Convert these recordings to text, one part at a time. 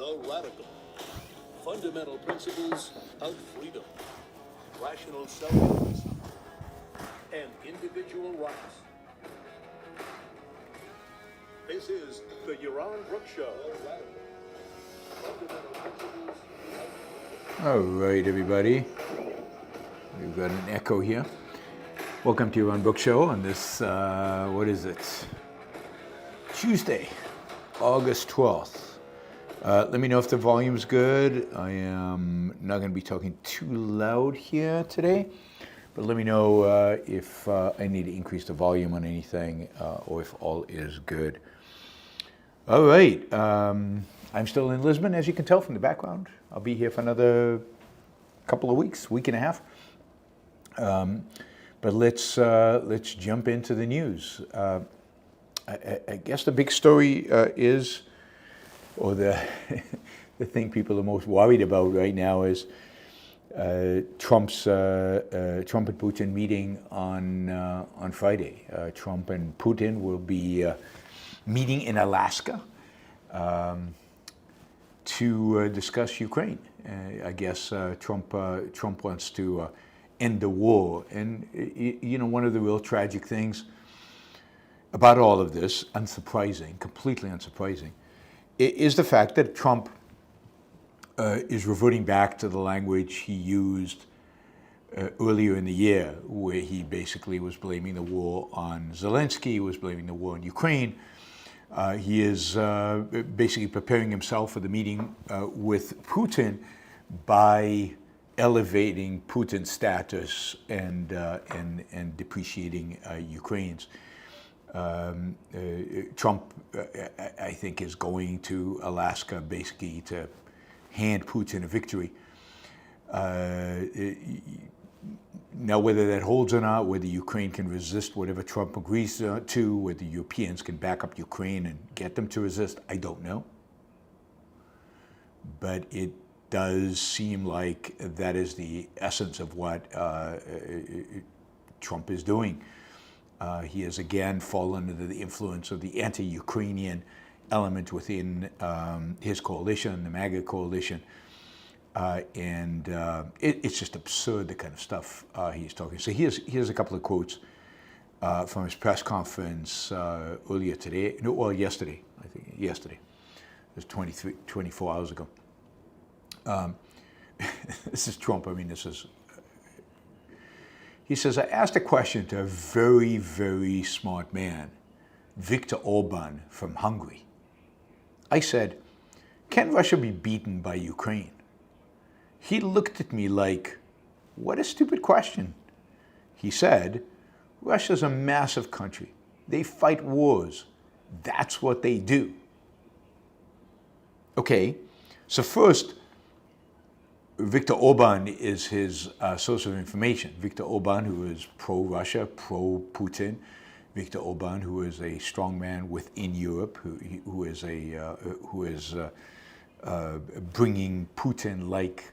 The radical. Fundamental principles of freedom. Rational self-interest. And individual rights. This is the Yaron Brook Show. Fundamental principles of All right, everybody. We've got an echo here. Welcome to Yaron Brook Show on this, what is it? Tuesday, August 12th. Let me know if the volume's good. I am not going to be talking too loud here today, but let me know if I need to increase the volume on anything or if all is good. All right. I'm still in Lisbon, as you can tell from the background. I'll be here for another couple of weeks, week and a half. But let's jump into the news. I guess the big story is, or the the thing people are most worried about right now is Trump and Putin meeting on Friday. Trump and Putin will be meeting in Alaska to discuss Ukraine. I guess Trump wants to end the war, and you know, one of the real tragic things about all of this, unsurprising, completely unsurprising, is the fact that Trump is reverting back to the language he used earlier in the year, where he basically was blaming the war on Zelensky, was blaming the war on Ukraine. He is basically preparing himself for the meeting with Putin by elevating Putin's status and depreciating Ukraine's. Trump, I think, is going to Alaska basically to hand Putin a victory. Now, whether that holds or not, whether Ukraine can resist whatever Trump agrees to, whether Europeans can back up Ukraine and get them to resist, I don't know. But it does seem like that is the essence of what Trump is doing. He has again fallen under the influence of the anti-Ukrainian element within his coalition, the MAGA coalition. And it's just absurd, the kind of stuff he's talking. So here's a couple of quotes from his press conference earlier today, no, well, yesterday, I think, yesterday. It was 24 hours ago. This is Trump. I mean, this is... He says, I asked a question to a very, very smart man, Viktor Orban from Hungary. I said, can Russia be beaten by Ukraine? He looked at me like, what a stupid question. He said, Russia's a massive country. They fight wars. That's what they do. Okay, so first, Viktor Orban is his source of information. Viktor Orban, who is pro-Russia, pro-Putin. Viktor Orban, who is a strong man within Europe, who is bringing Putin-like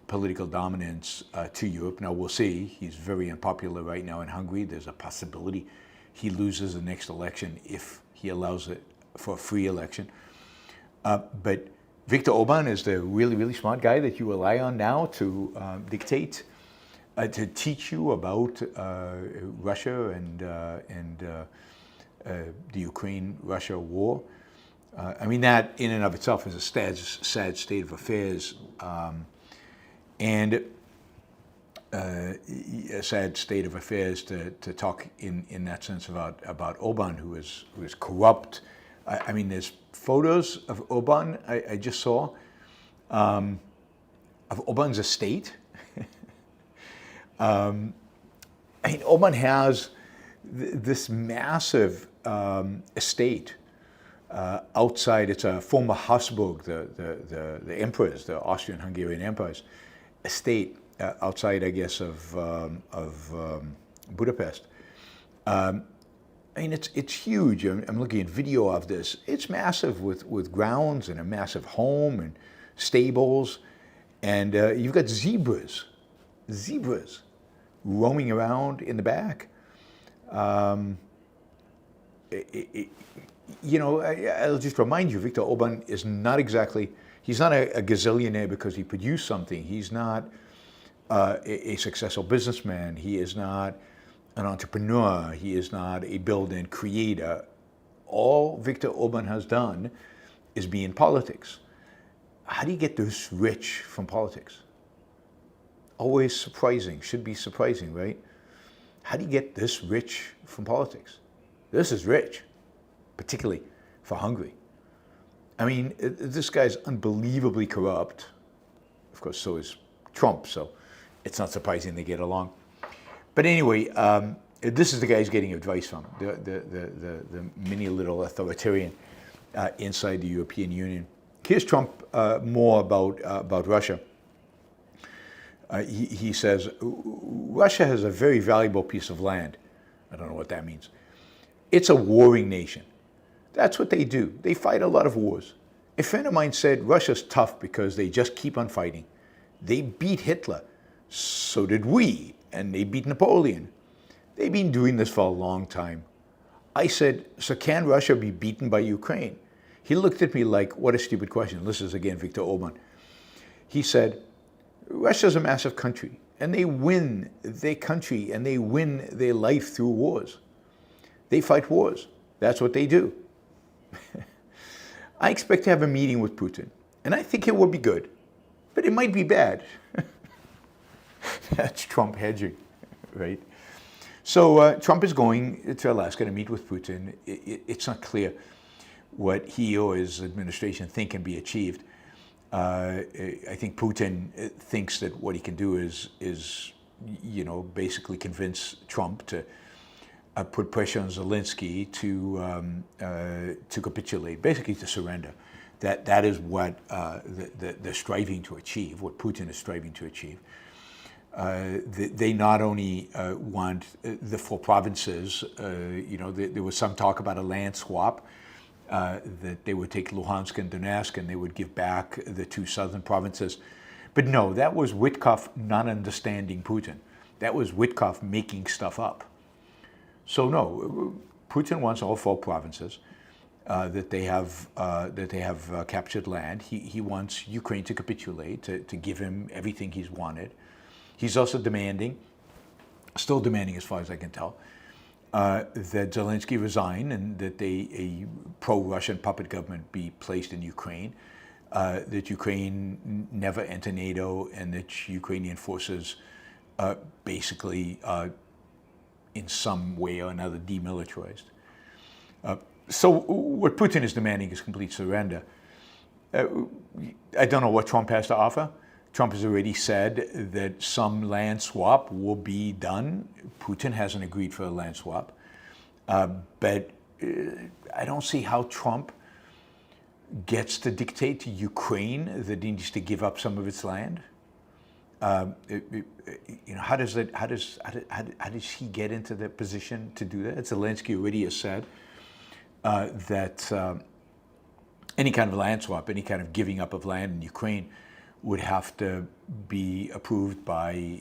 political dominance to Europe. Now we'll see. He's very unpopular right now in Hungary. There's a possibility he loses the next election if he allows it for a free election. But Viktor Orban is the really, really smart guy that you rely on now to dictate, to teach you about Russia and the Ukraine-Russia war. I mean, that in and of itself is a sad state of affairs, and a sad state of affairs to talk in that sense about Orban, who is corrupt. I mean, there's photos of Orban I just saw, of Orban's estate. I mean, Orban has this massive estate outside. It's a former Habsburg, the emperors, the Austrian-Hungarian emperors, estate outside, I guess, of Budapest. I mean, it's huge. I'm looking at video of this. It's massive with grounds and a massive home and stables. And you've got zebras roaming around in the back. I'll just remind you, Viktor Orban is not exactly, he's not a gazillionaire because he produced something. He's not a successful businessman. He is not an entrepreneur. He is not a builder and creator. All Viktor Orban has done is be in politics. How do you get this rich from politics? Always surprising, should be surprising, right? How do you get this rich from politics? This is rich, particularly for Hungary. I mean, this guy's unbelievably corrupt. Of course, so is Trump, so it's not surprising they get along. But anyway, this is the guy he's getting advice from, the mini little authoritarian inside the European Union. Here's Trump more about Russia. He says, Russia has a very valuable piece of land. I don't know what that means. It's a warring nation. That's what they do. They fight a lot of wars. A friend of mine said Russia's tough because they just keep on fighting. They beat Hitler. So did we. And they beat Napoleon. They've been doing this for a long time. I said, so can Russia be beaten by Ukraine? He looked at me like, what a stupid question. This is again Viktor Orban. He said, Russia's a massive country, and they win their country and they win their life through wars. They fight wars. That's what they do. I expect to have a meeting with Putin, and I think it will be good, but it might be bad. That's Trump hedging, right? So Trump is going to Alaska to meet with Putin. It's not clear what he or his administration think can be achieved. I think Putin thinks that what he can do is basically convince Trump to put pressure on Zelensky to capitulate, basically to surrender. That is what they're striving to achieve, what Putin is striving to achieve. They not only want the 4 provinces, there was some talk about a land swap, that they would take Luhansk and Donetsk and they would give back the 2 southern provinces. But no, that was Witkoff not understanding Putin. That was Witkoff making stuff up. So no, Putin wants all 4 provinces that they have captured land. He wants Ukraine to capitulate, to give him everything he's wanted. He's also demanding, still demanding as far as I can tell, that Zelensky resign and that a pro-Russian puppet government be placed in Ukraine, that Ukraine never enter NATO, and that Ukrainian forces basically in some way or another demilitarized. So what Putin is demanding is complete surrender. I don't know what Trump has to offer. Trump has already said that some land swap will be done. Putin hasn't agreed for a land swap. But I don't see how Trump gets to dictate to Ukraine that he needs to give up some of its land. How does he get into the position to do that? Zelensky already has said that any kind of land swap, any kind of giving up of land in Ukraine would have to be approved by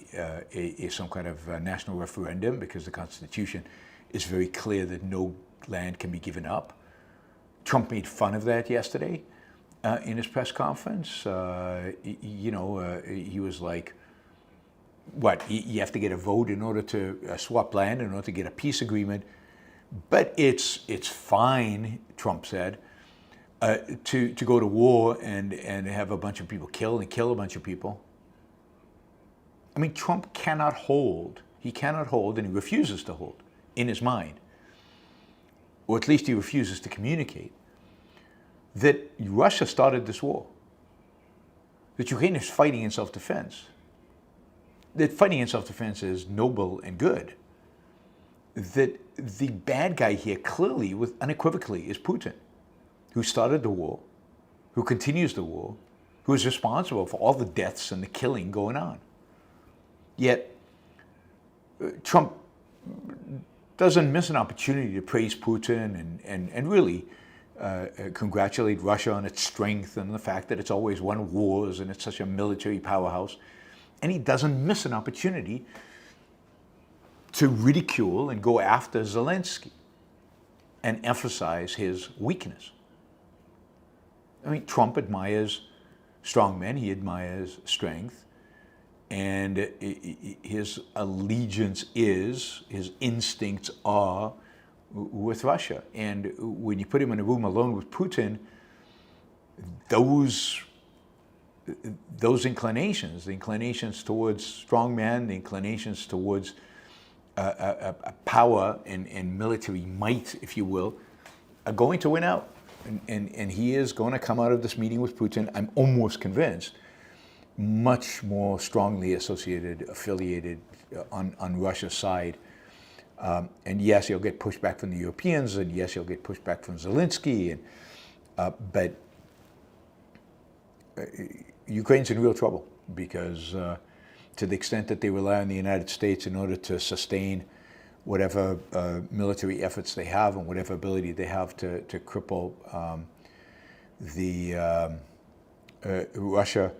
some kind of national referendum, because the Constitution is very clear that no land can be given up. Trump made fun of that yesterday in his press conference. He was like, what, you have to get a vote in order to swap land, in order to get a peace agreement. But it's fine, Trump said, to go to war and have a bunch of people killed and kill a bunch of people. I mean, Trump cannot hold, and he refuses to hold in his mind, or at least he refuses to communicate, that Russia started this war, that Ukraine is fighting in self-defense, that fighting in self-defense is noble and good, that the bad guy here clearly, unequivocally, is Putin, who started the war, who continues the war, who is responsible for all the deaths and the killing going on. Yet, Trump doesn't miss an opportunity to praise Putin and really congratulate Russia on its strength and the fact that it's always won wars and it's such a military powerhouse. And he doesn't miss an opportunity to ridicule and go after Zelensky. and emphasize his weakness. I mean, Trump admires strong men, he admires strength, and his allegiance is, his instincts are with Russia. And when you put him in a room alone with Putin, those inclinations, the inclinations towards strong men, the inclinations towards power and military might, if you will, are going to win out. And he is going to come out of this meeting with Putin, I'm almost convinced, much more strongly affiliated on Russia's side. And yes, he'll get pushback from the Europeans, and yes, he'll get pushback from Zelensky, but Ukraine's in real trouble because to the extent that they rely on the United States in order to sustain whatever military efforts they have and whatever ability they have to cripple Russia,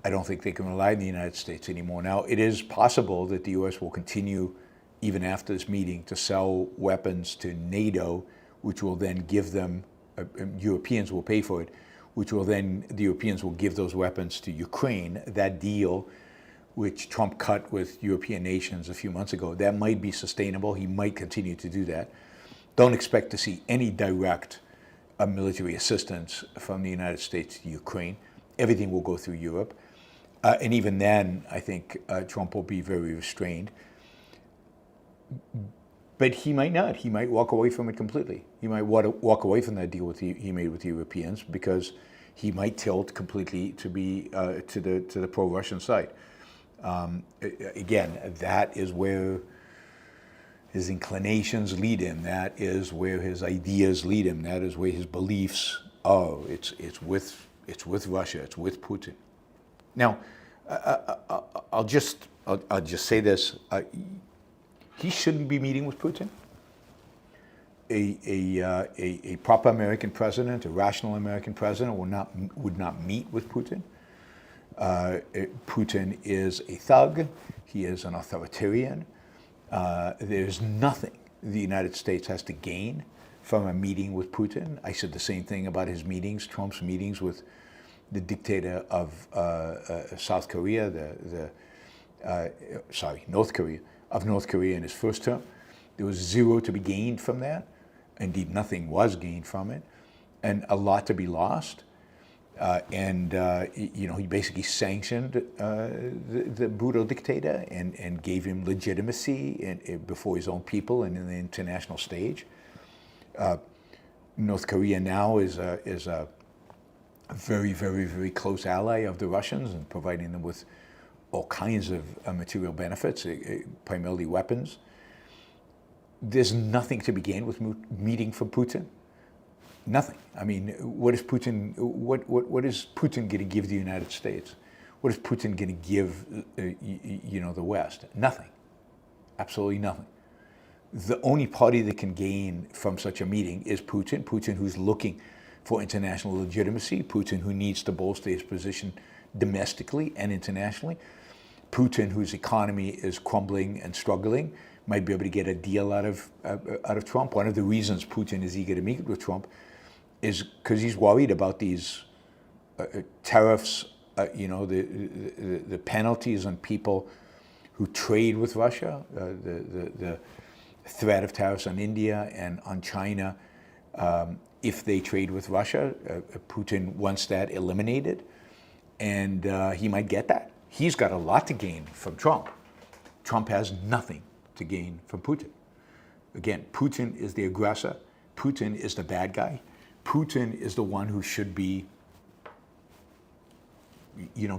I don't think they can rely on the United States anymore. Now, it is possible that the U.S. will continue, even after this meeting, to sell weapons to NATO, which will then give them, Europeans will pay for it, which will then, the Europeans will give those weapons to Ukraine. That deal, which Trump cut with European nations a few months ago, that might be sustainable. He might continue to do that. Don't expect to see any direct military assistance from the United States to Ukraine. Everything will go through Europe. And even then, I think Trump will be very restrained. But he might not. He might walk away from it completely. He might walk away from that deal he made with the Europeans because he might tilt completely to be to the pro-Russian side. Again, that is where his inclinations lead him. That is where his ideas lead him. That is where his beliefs are. It's with Russia. It's with Putin. Now, I'll just say this. He shouldn't be meeting with Putin. A proper American president, a rational American president, would not meet with Putin. Putin is a thug. He is an authoritarian. There's nothing the United States has to gain from a meeting with Putin. I said the same thing about his meetings, Trump's meetings with the dictator of South Korea, North Korea in his first term. There was zero to be gained from that. Indeed, nothing was gained from it, and a lot to be lost. He basically sanctioned the brutal dictator and gave him legitimacy before his own people and in the international stage. North Korea now is a very, very, very close ally of the Russians and providing them with all kinds of material benefits, primarily weapons. There's nothing to be gained with meeting for Putin. Nothing. I mean, what is Putin going to give the United States? What is Putin going to give, the West? Nothing. Absolutely nothing. The only party that can gain from such a meeting is Putin. Putin, who's looking for international legitimacy. Putin, who needs to bolster his position domestically and internationally. Putin, whose economy is crumbling and struggling, might be able to get a deal out of Trump. One of the reasons Putin is eager to meet with Trump is because he's worried about these tariffs, the penalties on people who trade with Russia, the threat of tariffs on India and on China if they trade with Russia. Putin wants that eliminated, and he might get that. He's got a lot to gain from Trump. Trump has nothing to gain from Putin. Again, Putin is the aggressor. Putin is the bad guy. Putin is the one who should be,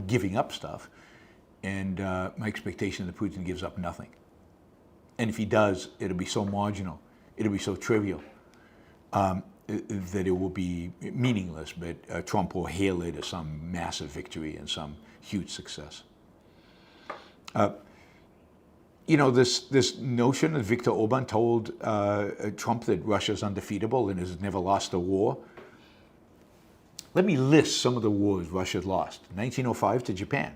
giving up stuff. And my expectation is that Putin gives up nothing. And if he does, it'll be so marginal, it'll be so trivial, that it will be meaningless. But Trump will hail it as some massive victory and some huge success. This notion that Viktor Orban told Trump that Russia's undefeatable and has never lost a war. Let me list some of the wars Russia lost. 1905 to Japan,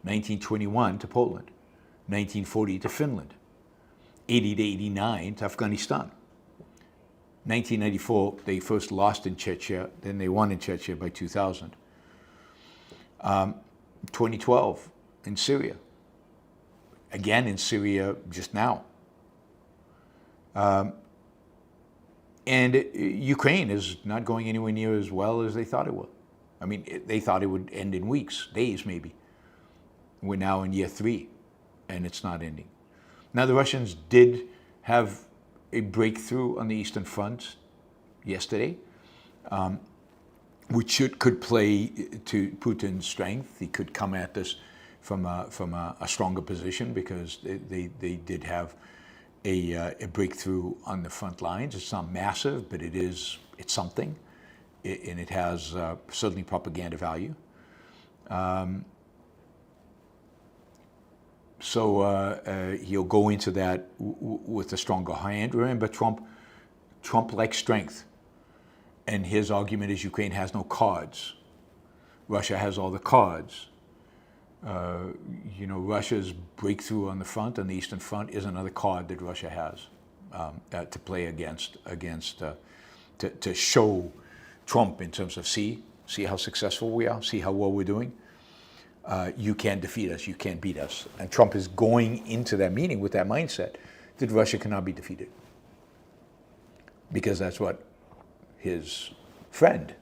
1921 to Poland, 1940 to Finland, 80 to 89 to Afghanistan, 1994, they first lost in Chechnya, then they won in Chechnya by 2000. 2012 in Syria. Again in Syria just now. And Ukraine is not going anywhere near as well as they thought it would. I mean, they thought it would end in weeks, days maybe. We're now in year 3, and it's not ending. Now, the Russians did have a breakthrough on the Eastern Front yesterday, which could play to Putin's strength. He could come at this from a stronger position because they did have a breakthrough on the front lines. It's not massive, but it's something, and it has certainly propaganda value. So he'll go into that with a stronger hand. Remember, Trump likes strength, and his argument is Ukraine has no cards. Russia has all the cards. Russia's breakthrough on the front, on the Eastern Front, is another card that Russia has to play against to show Trump in terms of see how successful we are, see how well we're doing. You can't defeat us, you can't beat us. And Trump is going into that meeting with that mindset that Russia cannot be defeated. Because that's what his friend,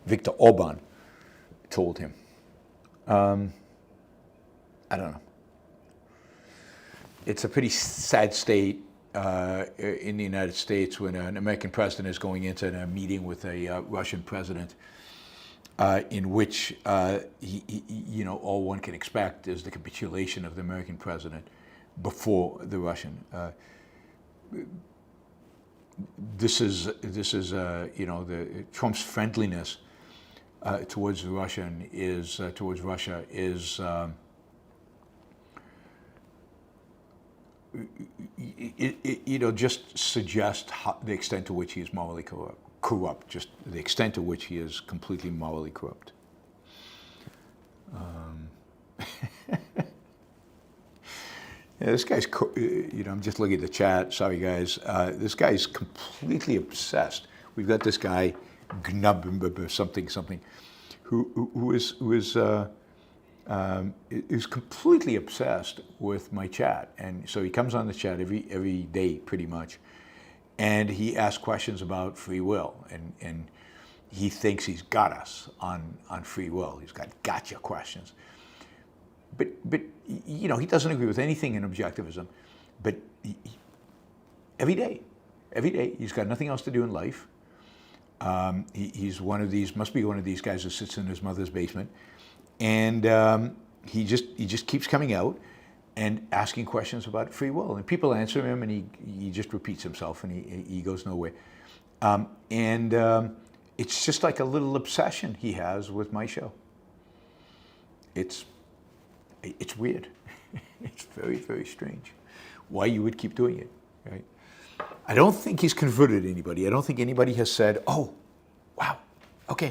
Viktor Orban, told him. I don't know. It's a pretty sad state in the United States when an American president is going into a meeting with a Russian president in which all one can expect is the capitulation of the American president before the Russian. This is the Trump's friendliness towards Russia is just suggests the extent to which he is morally corrupt, just the extent to which he is completely morally corrupt. This guy's, I'm just looking at the chat. Sorry, guys. This guy's completely obsessed. We've got this guy, Gnub something, who is completely obsessed with my chat, and so he comes on the chat every day, pretty much, and he asks questions about free will, and he thinks he's got us on free will. He's got gotcha questions. But he doesn't agree with anything in objectivism. But every day, he's got nothing else to do in life. He's must be one of these guys who sits in his mother's basement, and he just keeps coming out and asking questions about free will. And people answer him, and he just repeats himself, and he goes nowhere. It's just like a little obsession he has with my show. It's weird. It's very, very strange why you would keep doing it, right? I don't think he's converted anybody. I don't think anybody has said, "Oh, wow, okay,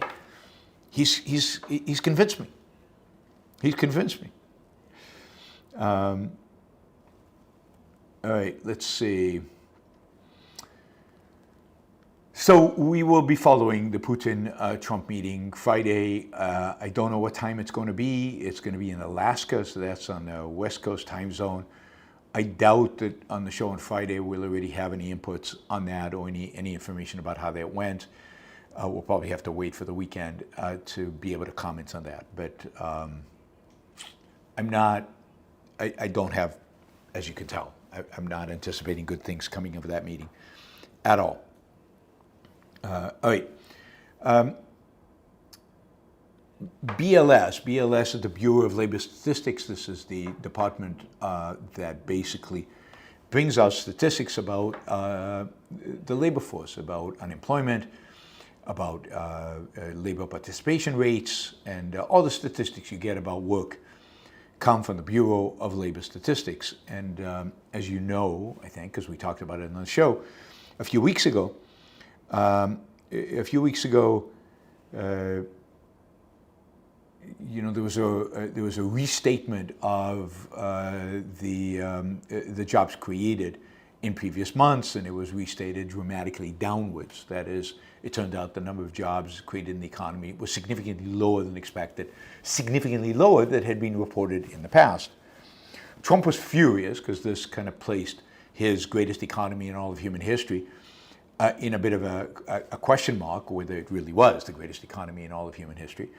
he's convinced me. He's convinced me." All right, let's see. So we will be following the Putin-Trump meeting Friday. I don't know what time it's going to be. It's going to be in Alaska, so that's on the West Coast time zone. I doubt that on the show on Friday we'll already have any inputs on that or any information about how that went. We'll probably have to wait for the weekend to be able to comment on that. But I don't have, as you can tell, I'm not anticipating good things coming of that meeting at all. All right. BLS is the Bureau of Labor Statistics. This is the department that basically brings out statistics about the labor force, about unemployment, about labor participation rates, and all the statistics you get about work come from the Bureau of Labor Statistics. And as you know, I think, because we talked about it on the show a few weeks ago, there was a restatement of the jobs created in previous months, and it was restated dramatically downwards. That is, it turned out the number of jobs created in the economy was significantly lower than expected, significantly lower than had been reported in the past. Trump was furious because this kind of placed his greatest economy in all of human history in a bit of a question mark, whether it really was the greatest economy in all of human history,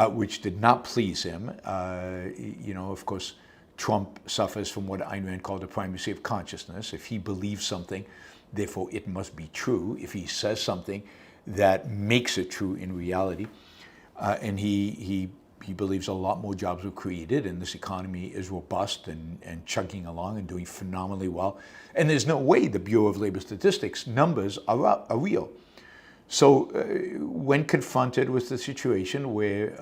which did not please him. Of course, Trump suffers from what Ayn Rand called the primacy of consciousness. If he believes something, therefore it must be true. If he says something, that makes it true in reality. And he believes a lot more jobs were created, and this economy is robust and chugging along and doing phenomenally well. And there's no way the Bureau of Labor Statistics numbers are real. So when confronted with the situation where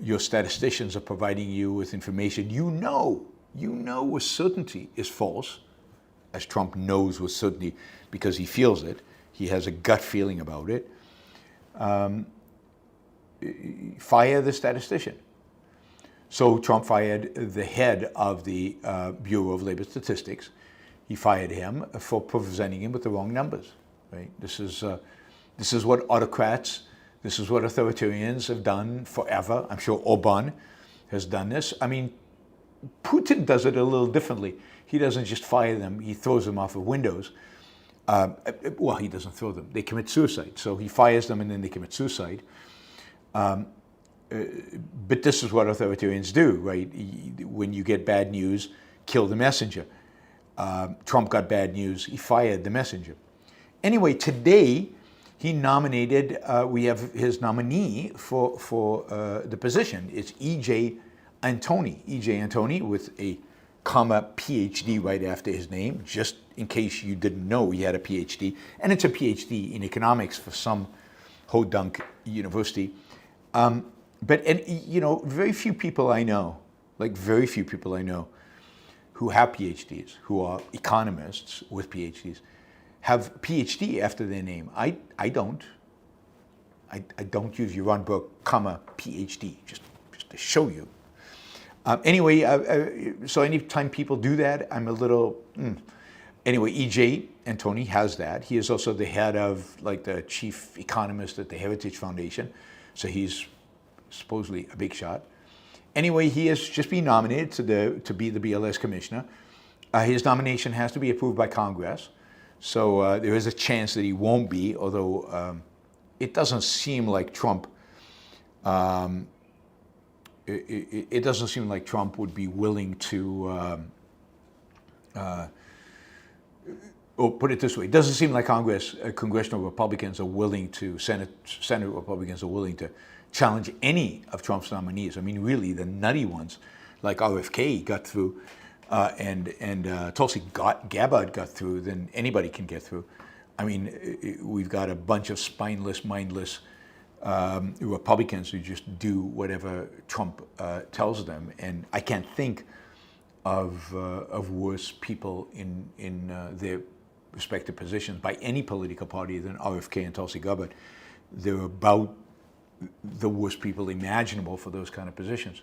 your statisticians are providing you with information you know with certainty is false, as Trump knows with certainty because he feels it, he has a gut feeling about it, fire the statistician. So Trump fired the head of the Bureau of Labor Statistics. He fired him for presenting him with the wrong numbers. Right? This is what autocrats, this is what authoritarians have done forever. I'm sure Orban has done this. I mean, Putin does it a little differently. He doesn't just fire them, he throws them off of windows. Well, he doesn't throw them. They commit suicide. So he fires them and then they commit suicide. But this is what authoritarians do, right? When you get bad news, kill the messenger. Trump got bad news, he fired the messenger. Anyway, today he nominated, we have his nominee for the position. It's E.J. Antoni. E.J. Antoni with a comma PhD right after his name, just in case you didn't know he had a PhD. And it's a PhD in economics for some hodunk university. Very few people I know, who have PhDs, who are economists with PhDs, have PhD after their name. I don't. I don't use Yaron Brook, comma, PhD, just to show you. So anytime people do that, I'm a little, Anyway, E.J. Antoni has that. He is also the head of, the chief economist at the Heritage Foundation. So he's supposedly a big shot. Anyway, he has just been nominated to be the BLS commissioner. His nomination has to be approved by Congress. So there is a chance that he won't be, although it doesn't seem like Trump, it doesn't seem like Trump would be willing to, or put it this way, it doesn't seem like congressional Republicans are willing to, Senate Republicans are willing to challenge any of Trump's nominees. I mean, really, the nutty ones, like RFK got through, and Tulsi Gabbard got through, then anybody can get through. I mean, we've got a bunch of spineless, mindless Republicans who just do whatever Trump tells them, and I can't think of worse people in their respective positions by any political party than RFK and Tulsi Gabbard. They're about the worst people imaginable for those kind of positions.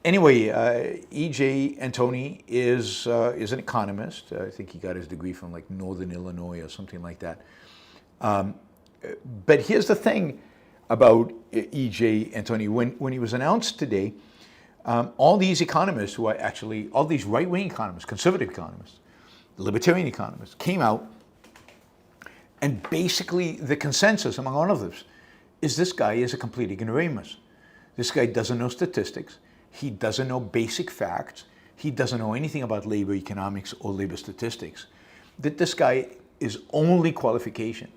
E.J. Antoni is an economist. I think he got his degree from Northern Illinois or something like that. But here's the thing about E.J. Antoni. When he was announced today, all these economists who are actually, all these right-wing economists, conservative economists, libertarian economists, came out, and basically the consensus among all of them is this guy is a complete ignoramus. This guy doesn't know statistics. He doesn't know basic facts. He doesn't know anything about labor economics or labor statistics. That this guy, his only qualification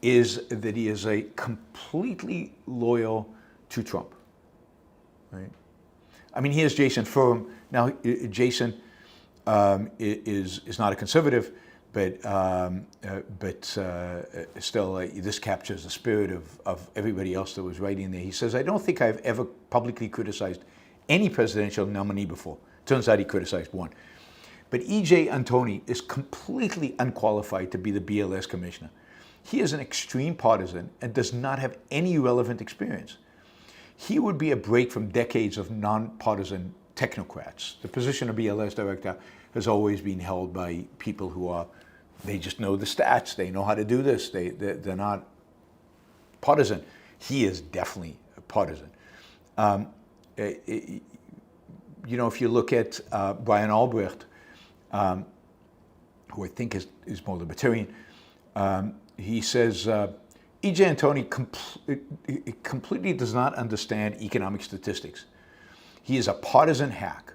is that he is a completely loyal to Trump, right? I mean, here's Jason Furham. Now, Jason is not a conservative, but still, this captures the spirit of everybody else that was writing there. He says, I don't think I've ever publicly criticized any presidential nominee before. Turns out he criticized one. But E.J. Antoni is completely unqualified to be the BLS commissioner. He is an extreme partisan and does not have any relevant experience. He would be a break from decades of nonpartisan technocrats. The position of BLS director has always been held by people who are, they just know the stats, they know how to do this, they're not partisan. He is definitely a partisan. You know, if you look at Brian Albrecht, who I think is more libertarian, he says, E.J. Antoni completely does not understand economic statistics. He is a partisan hack.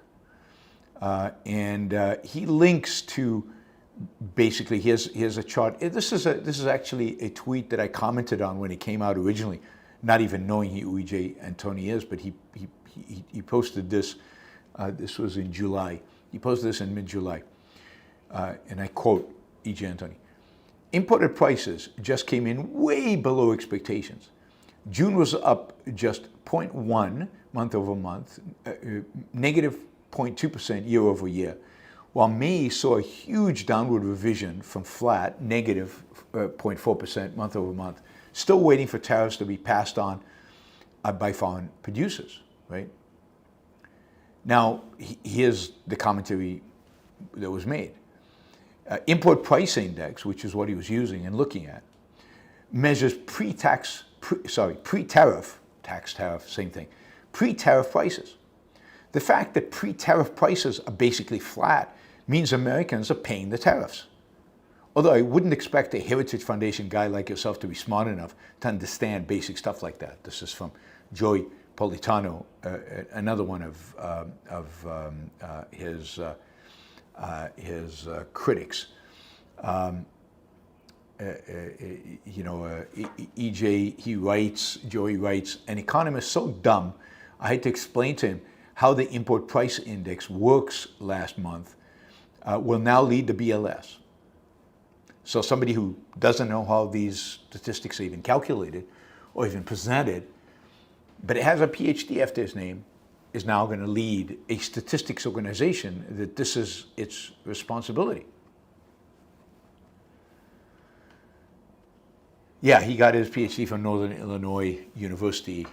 And he links to, basically, here's a chart. This is actually a tweet that I commented on when it came out originally, not even knowing who E.J. Antoni is, but he posted this. This was in July. He posted this in mid-July. And I quote E.J. Antoni. Imported prices just came in way below expectations. June was up just 0.1 month over month, negative 0.2% year over year, while May saw a huge downward revision from flat, negative 0.4% month over month, still waiting for tariffs to be passed on by foreign producers, right? Now, here's the commentary that was made. Import price index, which is what he was using and looking at, measures pre-tariff, same thing, pre-tariff prices. The fact that pre-tariff prices are basically flat means Americans are paying the tariffs. Although I wouldn't expect a Heritage Foundation guy like yourself to be smart enough to understand basic stuff like that. This is from Joey Politano, another one of his critics. Joey writes, an economist so dumb, I had to explain to him how the import price index works last month will now lead to BLS. So somebody who doesn't know how these statistics are even calculated or even presented, but it has a PhD after his name, is now going to lead a statistics organization that this is its responsibility. Yeah, he got his PhD from Northern Illinois University.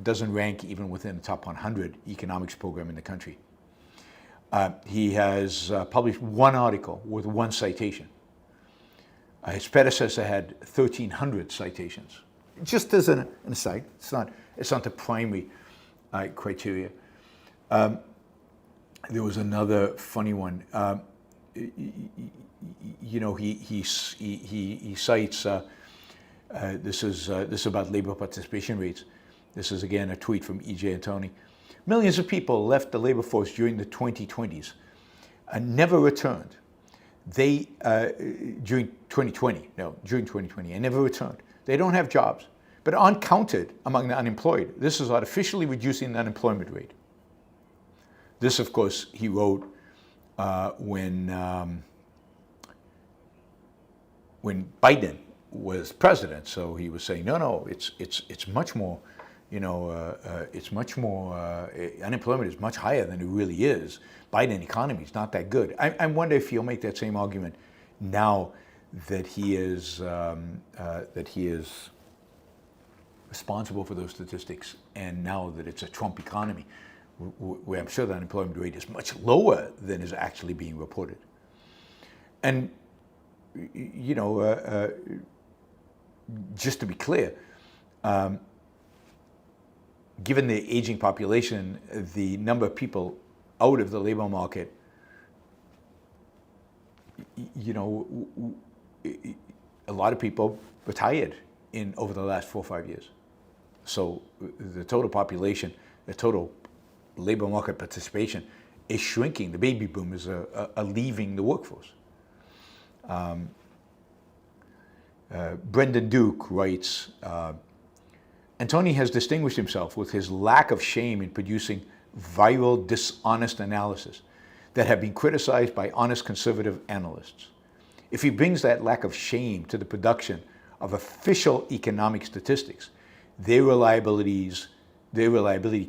Doesn't rank even within the top 100 economics program in the country. He has published one article with one citation. His predecessor had 1,300 citations. Just as an aside, it's not the primary criteria. There was another funny one. He cites this is about labor participation rates. This is again a tweet from E.J. Antoni. Millions of people left the labor force during the 2020s and never returned. During 2020, and never returned. They don't have jobs, but aren't counted among the unemployed. This is artificially reducing the unemployment rate. This, of course, he wrote when Biden was president. So he was saying, no, it's much more, it's much more, unemployment is much higher than it really is. Biden economy is not that good. I wonder if he'll make that same argument now that he is responsible for those statistics, and now that it's a Trump economy, where I'm sure the unemployment rate is much lower than is actually being reported. And, just to be clear, given the aging population, the number of people out of the labor market, a lot of people retired over the last 4 or 5 years. So the total population, the total labor market participation is shrinking. The baby boomers are leaving the workforce. Brendan Duke writes, Antoni has distinguished himself with his lack of shame in producing viral, dishonest analysis that have been criticized by honest conservative analysts. If he brings that lack of shame to the production of official economic statistics, their reliability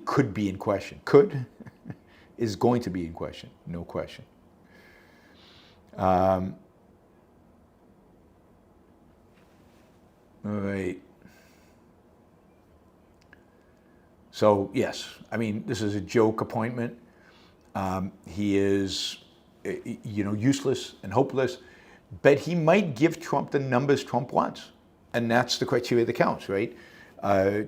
could be in question. Could is going to be in question, no question. All right. So yes, I mean, this is a joke appointment. He is, useless and hopeless, but he might give Trump the numbers Trump wants. And that's the criteria that counts, right?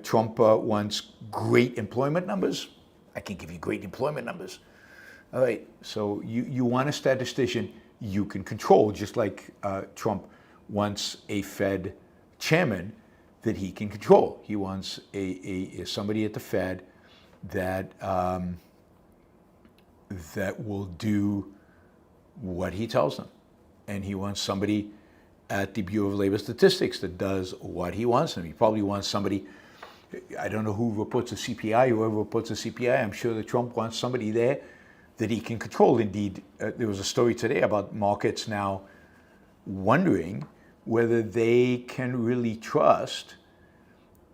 Trump wants great employment numbers. I can give you great employment numbers. All right, so you want a statistician you can control, just like Trump wants a Fed chairman that he can control. He wants somebody at the Fed that that will do what he tells them. And he wants somebody at the Bureau of Labor Statistics that does what he wants them. He probably wants somebody, I don't know who reports the CPI, whoever reports the CPI, I'm sure that Trump wants somebody there that he can control. Indeed, there was a story today about markets now wondering whether they can really trust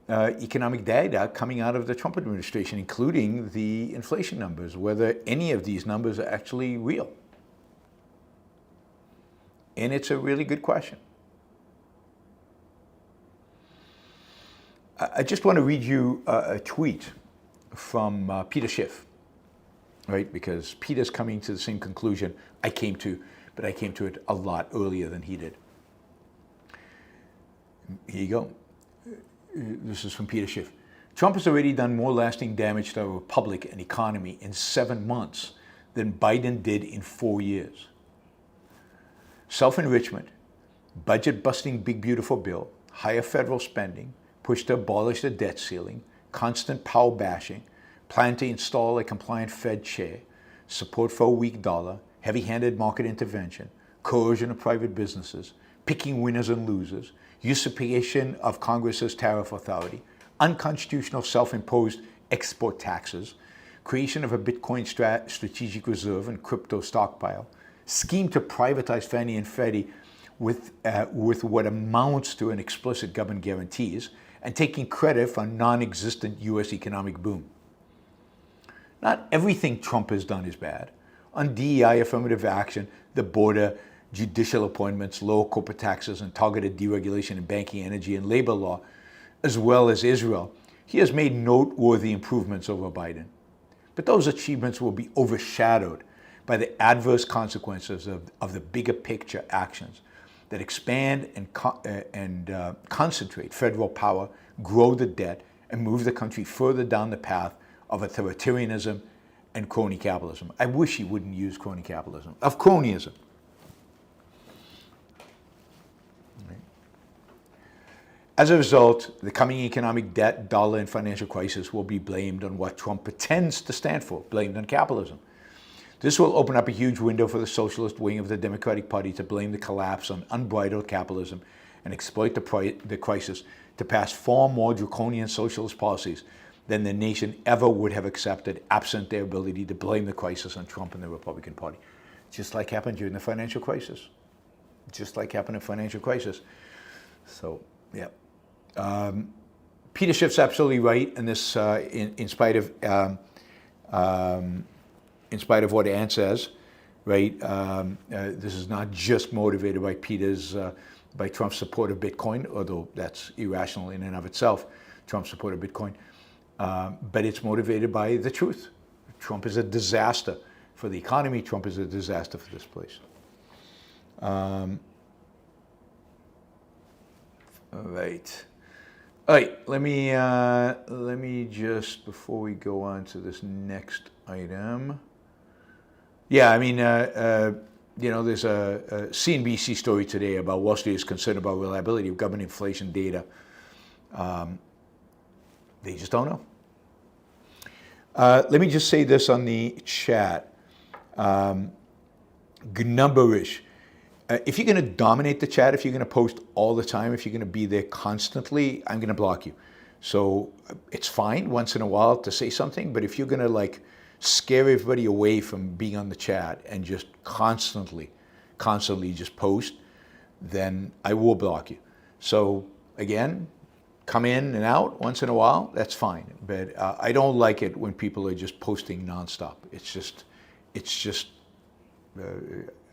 economic data coming out of the Trump administration, including the inflation numbers, whether any of these numbers are actually real. And it's a really good question. I just want to read you a tweet from Peter Schiff, right? Because Peter's coming to the same conclusion I came to, but I came to it a lot earlier than he did. Here you go. This is from Peter Schiff. Trump has already done more lasting damage to our republic and economy in 7 months than Biden did in 4 years. Self-enrichment, budget-busting big beautiful bill, higher federal spending, push to abolish the debt ceiling, constant power bashing, plan to install a compliant Fed chair, support for a weak dollar, heavy-handed market intervention, coercion of private businesses, picking winners and losers, usurpation of Congress's tariff authority, unconstitutional self-imposed export taxes, creation of a Bitcoin strategic reserve and crypto stockpile, scheme to privatize Fannie and Freddie with what amounts to an explicit government guarantees, and taking credit for a non-existent U.S. economic boom. Not everything Trump has done is bad. On DEI, affirmative action, the border, judicial appointments, lower corporate taxes, and targeted deregulation in banking, energy, and labor law, as well as Israel, he has made noteworthy improvements over Biden. But those achievements will be overshadowed by the adverse consequences of the bigger picture actions that expand and concentrate federal power, grow the debt, and move the country further down the path of authoritarianism and crony capitalism. I wish he wouldn't use crony capitalism, of cronyism. As a result, the coming economic debt, dollar, and financial crisis will be blamed on what Trump pretends to stand for, blamed on capitalism. This will open up a huge window for the socialist wing of the Democratic Party to blame the collapse on unbridled capitalism and exploit the crisis to pass far more draconian socialist policies than the nation ever would have accepted absent their ability to blame the crisis on Trump and the Republican Party. Just like happened during the financial crisis. Just like happened in the financial crisis. So, yeah. Peter Schiff's absolutely right, and this, in spite of what Ann says, right? This is not just motivated by by Trump's support of Bitcoin, although that's irrational in and of itself, Trump's support of Bitcoin, but it's motivated by the truth. Trump is a disaster for the economy. Trump is a disaster for this place. All right, let me just, before we go on to this next item. Yeah, I mean, there's a CNBC story today about Wall Street is concerned about reliability of government inflation data. They just don't know. Let me just say this on the chat. Gnumberish. If you're going to dominate the chat, if you're going to post all the time, if you're going to be there constantly, I'm going to block you. So it's fine once in a while to say something, but if you're going to scare everybody away from being on the chat and just constantly just post, then I will block you. So again, come in and out once in a while, that's fine. But I don't like it when people are just posting nonstop.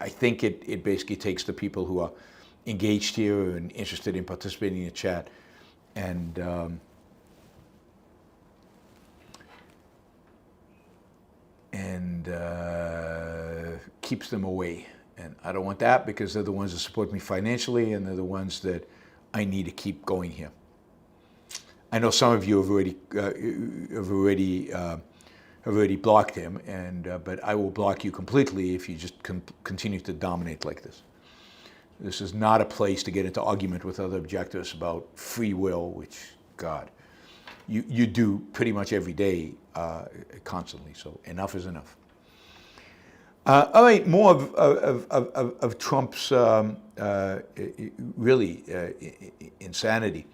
I think it basically takes the people who are engaged here and interested in participating in the chat and keeps them away. And I don't want that because they're the ones that support me financially, and they're the ones that I need to keep going here. I know some of you have already blocked him, but I will block you completely if you just continue to dominate like this. This is not a place to get into argument with other objectivists about free will, which, God, you do pretty much every day, constantly. So enough is enough. All right, more of Trump's really insanity.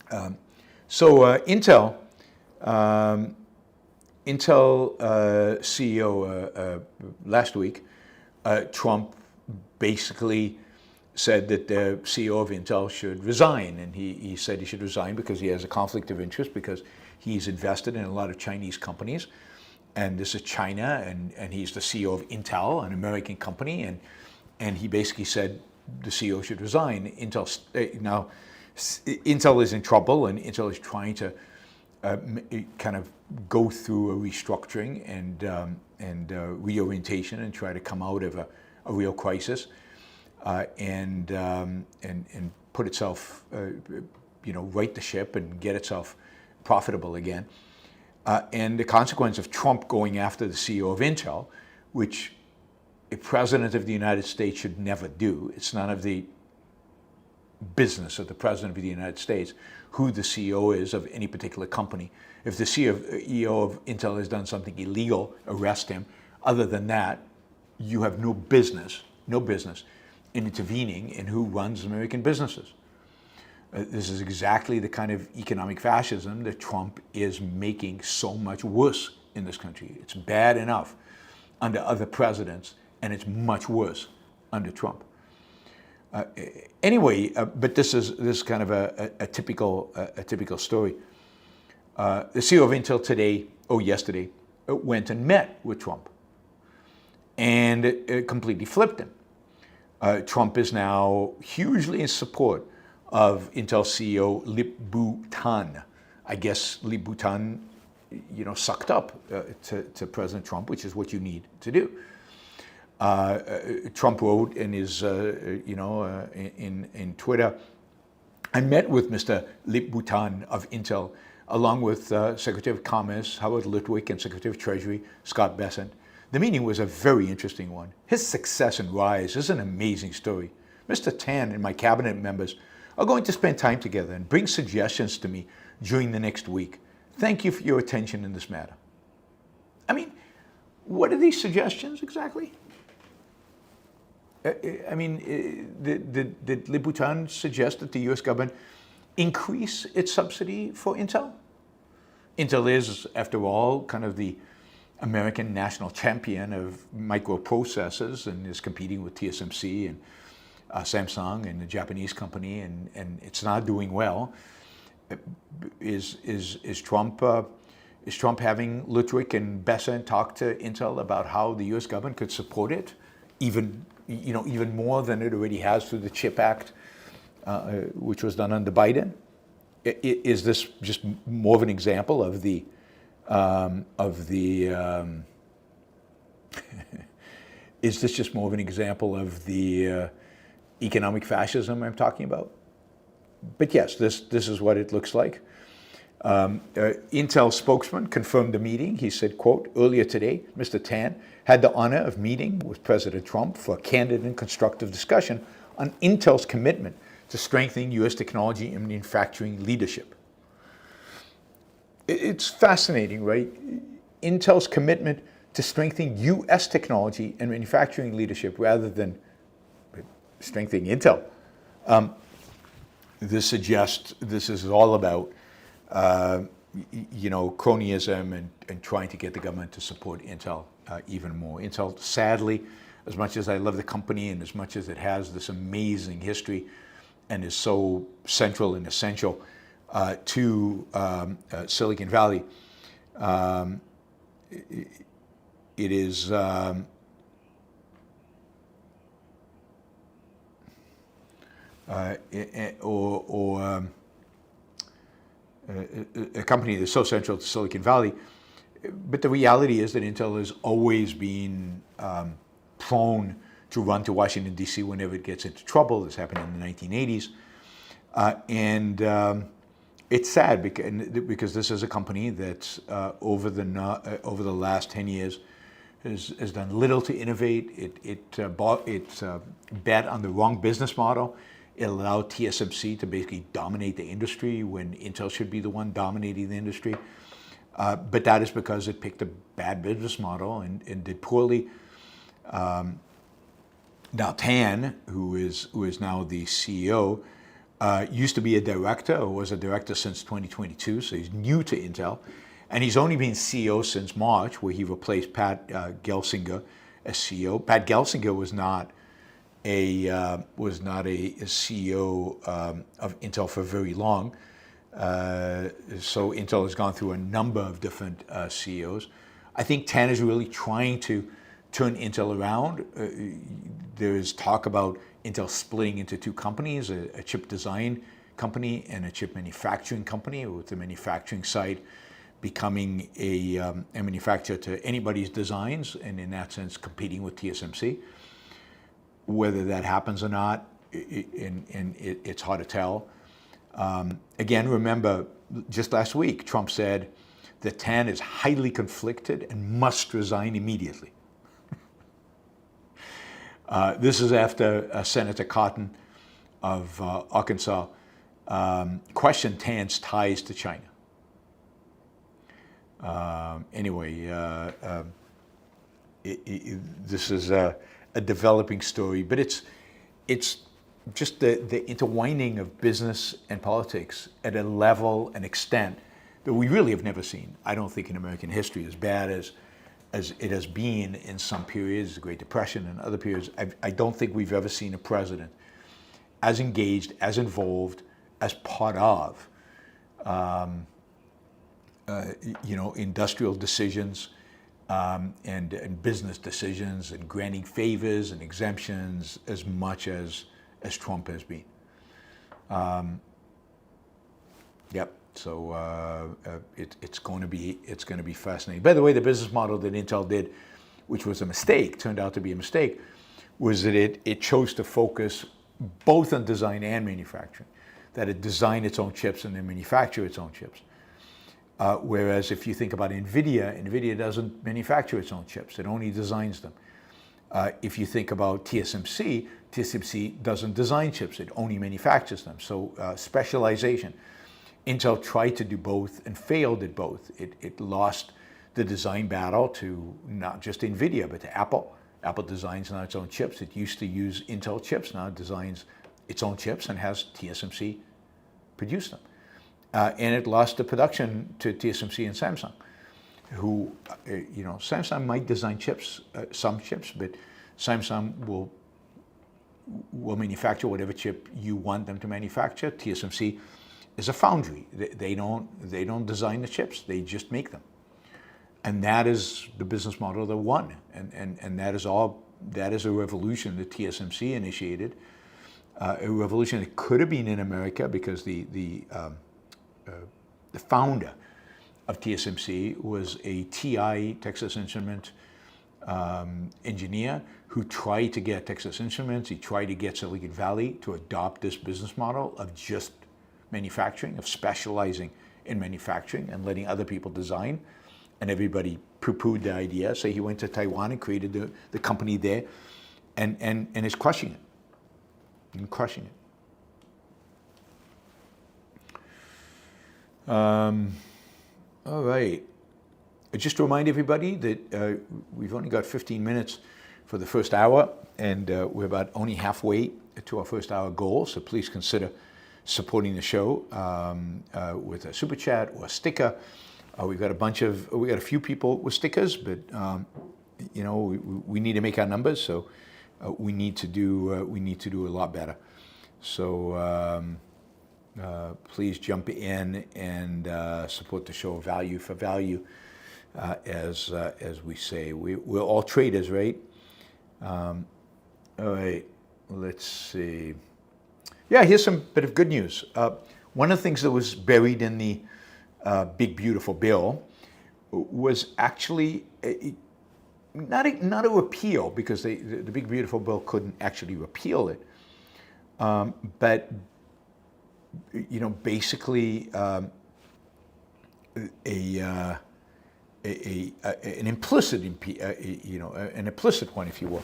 Intel CEO last week, Trump basically said that the CEO of Intel should resign, and he said he should resign because he has a conflict of interest because he's invested in a lot of Chinese companies, and this is China, and he's the CEO of Intel, an American company, and he basically said the CEO should resign. Now, Intel is in trouble, and Intel is trying to kind of go through a restructuring and reorientation and try to come out of a real crisis, and put itself, right the ship and get itself profitable again. And the consequence of Trump going after the CEO of Intel, which a president of the United States should never do. It's none of the business of the president of the United States who the CEO is of any particular company. If the CEO of Intel has done something illegal, arrest him. Other than that, you have no business in intervening in who runs American businesses. This is exactly the kind of economic fascism that Trump is making so much worse in this country. It's bad enough under other presidents, and it's much worse under Trump. Anyway, but this is kind of a typical story. The CEO of Intel yesterday, went and met with Trump, and completely flipped him. Trump is now hugely in support of Intel CEO Lip-Bu Tan. I guess Lip-Bu Tan, sucked up to President Trump, which is what you need to do. Trump wrote in his, in Twitter, I met with Mr. Lip-Bu Tan of Intel, along with Secretary of Commerce Howard Lutwick and Secretary of Treasury Scott Bessent. The meeting was a very interesting one. His success and rise is an amazing story. Mr. Tan and my cabinet members are going to spend time together and bring suggestions to me during the next week. Thank you for your attention in this matter. I mean, what are these suggestions exactly? Did Lip-Bu Tan suggest that the U.S. government increase its subsidy for Intel? Intel is, after all, kind of the American national champion of microprocessors and is competing with TSMC and Samsung and the Japanese company, and it's not doing well. Is Trump having Lutwick and Bessent talk to Intel about how the U.S. government could support it, even more than it already has through the CHIP Act, which was done under Biden? Is this just more of an example of the is this just more of an example of the economic fascism I'm talking about? But yes, this is what it looks like. Intel spokesman confirmed the meeting. He said, quote, earlier today, Mr. Tan had the honor of meeting with President Trump for a candid and constructive discussion on Intel's commitment to strengthening U.S. technology and manufacturing leadership. It's fascinating, right? Intel's commitment to strengthening U.S. technology and manufacturing leadership rather than strengthening Intel. This suggests this is all about, cronyism and trying to get the government to support Intel even more. Intel, sadly, as much as I love the company and as much as it has this amazing history and is so central and essential to Silicon Valley, it is a company that's so central to Silicon Valley, But the reality is that Intel has always been prone to run to Washington, D.C. whenever it gets into trouble. This happened in the 1980s. It's sad because this is a company that over the last 10 years has done little to innovate. It bet on the wrong business model. It allowed TSMC to basically dominate the industry when Intel should be the one dominating the industry. But that is because it picked a bad business model and did poorly. Now Tan, who is now the CEO, used to be a director, or was a director since 2022, so he's new to Intel. And he's only been CEO since March, where he replaced Pat Gelsinger as CEO. Pat Gelsinger was not a CEO of Intel for very long. So Intel has gone through a number of different CEOs. I think Tan is really trying to turn Intel around. There is talk about Intel splitting into two companies, a chip design company and a chip manufacturing company, with the manufacturing side becoming a manufacturer to anybody's designs, and in that sense competing with TSMC. Whether that happens or not, it's hard to tell. Again, remember, just last week, Trump said that Tan is highly conflicted and must resign immediately. This is after Senator Cotton of Arkansas questioned Tan's ties to China. This is a developing story, but it's just the intertwining of business and politics at a level and extent that we really have never seen. I don't think in American history, as bad as it has been in some periods, the Great Depression and other periods. I don't think we've ever seen a president as engaged, as involved, as part of industrial decisions and business decisions and granting favors and exemptions as much as Trump has been. Yep. So it's going to be fascinating. By the way, the business model that Intel did, which was a mistake, turned out to be a mistake, was that it chose to focus both on design and manufacturing. That it designed its own chips and then manufacture its own chips. Whereas if you think about NVIDIA doesn't manufacture its own chips; it only designs them. If you think about TSMC doesn't design chips; it only manufactures them. So specialization. Intel tried to do both and failed at both. It lost the design battle to not just NVIDIA, but to Apple. Apple designs now its own chips. It used to use Intel chips. Now it designs its own chips and has TSMC produce them. And it lost the production to TSMC and Samsung, who, Samsung might design chips, some chips, but Samsung will manufacture whatever chip you want them to manufacture. TSMC is a foundry. They don't design the chips, they just make them. And that is the business model that won. And that is a revolution that TSMC initiated. A revolution that could have been in America because the founder of TSMC was a TI, Texas Instrument engineer who tried to get Texas Instruments, he tried to get Silicon Valley to adopt this business model of just manufacturing, of specializing in manufacturing and letting other people design. And everybody poo-pooed the idea. So he went to Taiwan and created the company there and is crushing it. And crushing it. All right. Just to remind everybody that we've only got 15 minutes for the first hour, and we're about only halfway to our first hour goal. So please consider supporting the show with a super chat or a sticker. We got a few people with stickers, but we need to make our numbers, so we need to do a lot better. So please jump in and support the show, value for value, as we say. We're all traders, right? All right, let's see. Yeah, here's some bit of good news. One of the things that was buried in the big beautiful bill was actually not a repeal, because the Big Beautiful Bill couldn't actually repeal it, but basically an implicit, an implicit one, if you will.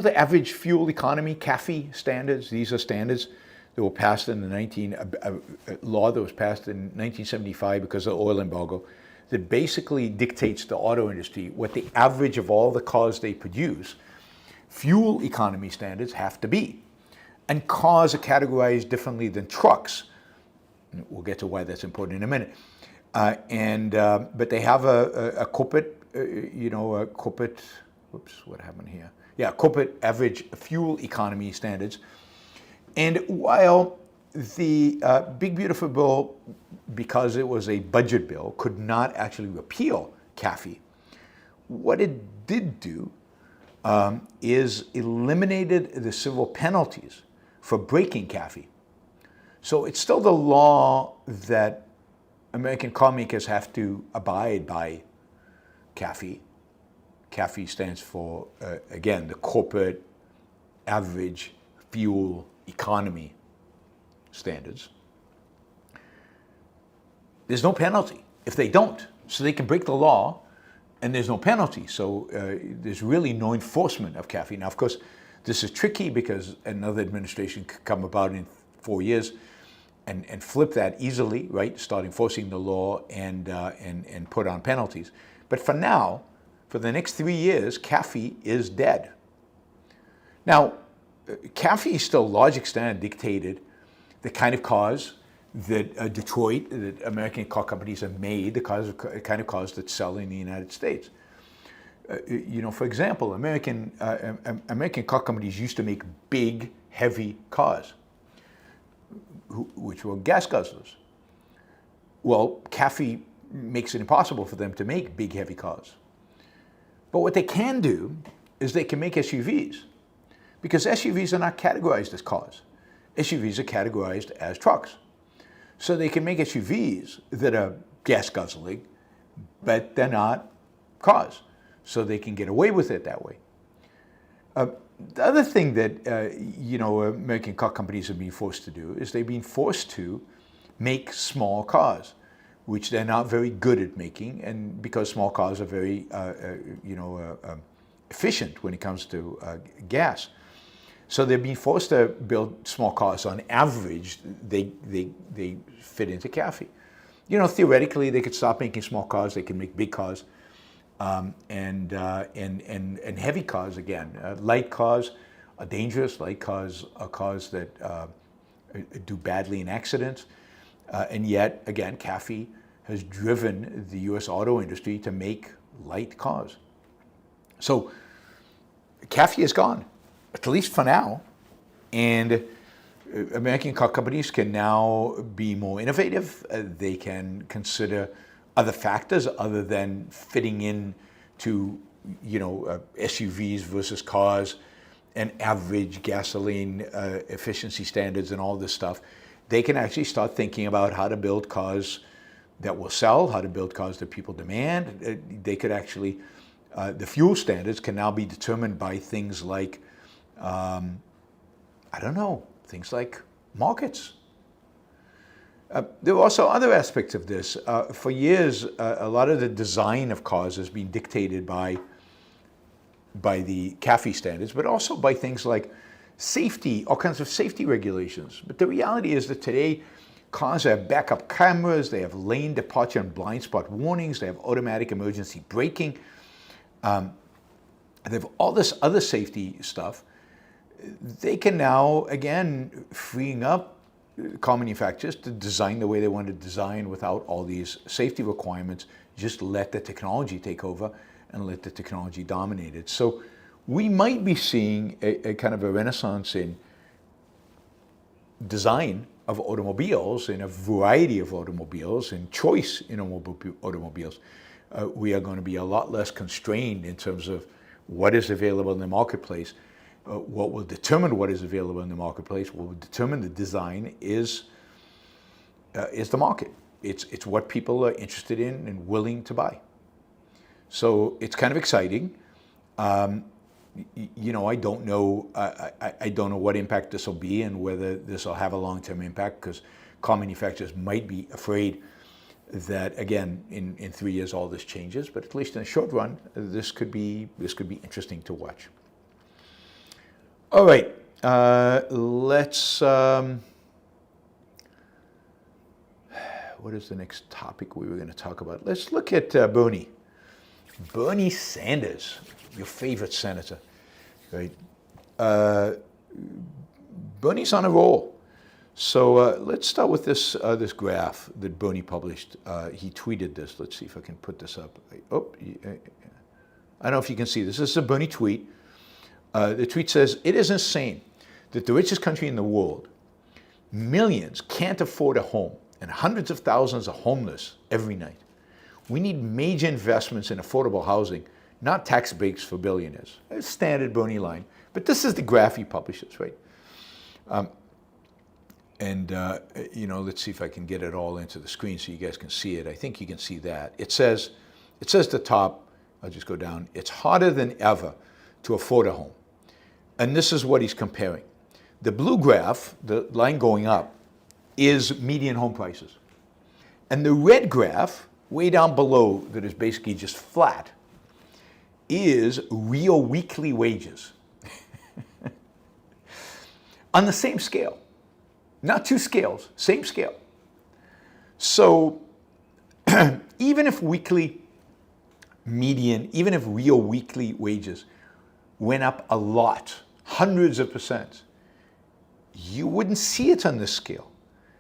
The average fuel economy, CAFE standards. These are standards that were passed in the law that was passed in 1975 because of the oil embargo, that basically dictates to the auto industry what the average of all the cars they produce, fuel economy standards, have to be. And cars are categorized differently than trucks. We'll get to why that's important in a minute. But they have a corporate, corporate, whoops, what happened here? Yeah, corporate average fuel economy standards. And while the Big Beautiful Bill, because it was a budget bill, could not actually repeal CAFE, what it did do is eliminated the civil penalties for breaking CAFE. So it's still the law that American car makers have to abide by CAFE. CAFE stands for, again, the corporate average fuel economy standards. There's no penalty if they don't. So they can break the law and there's no penalty. So there's really no enforcement of CAFE. Now, of course, this is tricky because another administration could come about in 4 years and flip that easily, right? Start enforcing the law and put on penalties. But for now, for the next 3 years, CAFE is dead. Now, CAFE is still, to a large extent, dictated the kind of cars that that American car companies have made, the kind of cars that sell in the United States. For example, American car companies used to make big, heavy cars, which were gas guzzlers. Well, CAFE makes it impossible for them to make big, heavy cars. But what they can do is they can make SUVs, because SUVs are not categorized as cars. SUVs are categorized as trucks. So they can make SUVs that are gas guzzling, but they're not cars. So they can get away with it that way. The other thing that American car companies have been forced to do is they've been forced to make small cars, which they're not very good at making, and because small cars are very efficient when it comes to gas. So they're being forced to build small cars. On average, they fit into CAFE. Theoretically, they could stop making small cars. They can make big cars, and heavy cars again. Light cars are dangerous. Light cars are cars that do badly in accidents, and yet again, CAFE has driven the U.S. auto industry to make light cars. So CAFE is gone, at least for now, and American car companies can now be more innovative. They can consider other factors other than fitting in to SUVs versus cars and average gasoline efficiency standards and all this stuff. They can actually start thinking about how to build cars that will sell, how to build cars that people demand. They could actually, the fuel standards can now be determined by things like, things like markets. There are also other aspects of this. For years, a lot of the design of cars has been dictated by the CAFE standards, but also by things like safety, all kinds of safety regulations. But the reality is that today, cars have backup cameras, they have lane departure and blind spot warnings, they have automatic emergency braking, they have all this other safety stuff. They can now, again, freeing up car manufacturers to design the way they want to design without all these safety requirements, just let the technology take over and let the technology dominate it. So we might be seeing a kind of a renaissance in design of automobiles, in a variety of automobiles, in choice in automobiles. We are going to be a lot less constrained in terms of what is available in the marketplace. What will determine what is available in the marketplace, what will determine the design is the market. It's what people are interested in and willing to buy. So it's kind of exciting. You know, I don't know what impact this will be and whether this will have a long-term impact, because car manufacturers might be afraid that, again, in 3 years all this changes. But at least in the short run, this could be interesting to watch. All right, let's. What is the next topic we were going to talk about? Let's look at Bernie Sanders, your favorite senator, right? Bernie's on a roll. So let's start with this graph that Bernie published. He tweeted this. Let's see if I can put this up. I don't know if you can see this. This is a Bernie tweet. The tweet says, "It is insane that the richest country in the world, millions can't afford a home, and hundreds of thousands are homeless every night. We need major investments in affordable housing, not tax breaks for billionaires." A standard Bernie line. But this is the graph he publishes, right? You know, let's see if I can get it all into the screen so you guys can see it. I think you can see that. It says at the top, I'll just go down, it's harder than ever to afford a home. And this is what he's comparing. The blue graph, the line going up, is median home prices. And the red graph, way down below, that is basically just flat, is real weekly wages. On the same scale. Not two scales, same scale. So even if real weekly wages went up a lot, hundreds of percent, you wouldn't see it on this scale.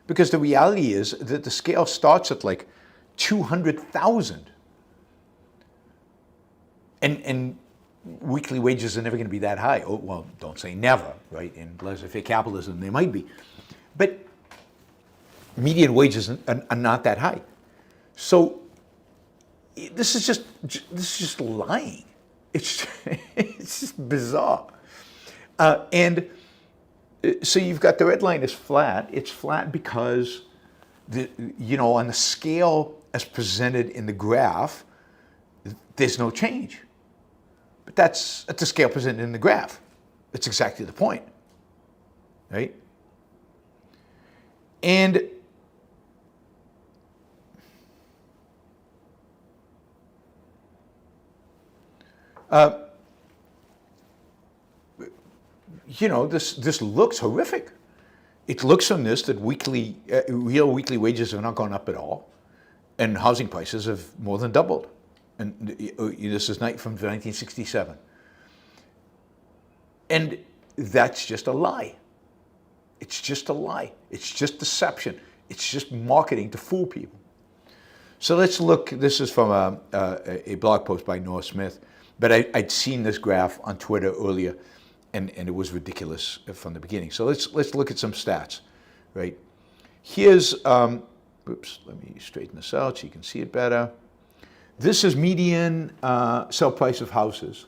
Because the reality is that the scale starts at like 200,000. And weekly wages are never going to be that high. Oh, well, don't say never, right? In laissez-faire capitalism, they might be. But median wages are not that high. So this is just lying. It's just bizarre. And so you've got the red line is flat. It's flat because on the scale as presented in the graph, there's no change. But that's at the scale presented in the graph. That's exactly the point, right? And this looks horrific. It looks on this that real weekly wages have not gone up at all, and housing prices have more than doubled. And this is from 1967. And that's just a lie. It's just a lie. It's just deception. It's just marketing to fool people. So let's look. This is from a blog post by Noah Smith. But I'd seen this graph on Twitter earlier, and it was ridiculous from the beginning. So let's look at some stats, right? Here's, oops, let me straighten this out so you can see it better. This is median sale price of houses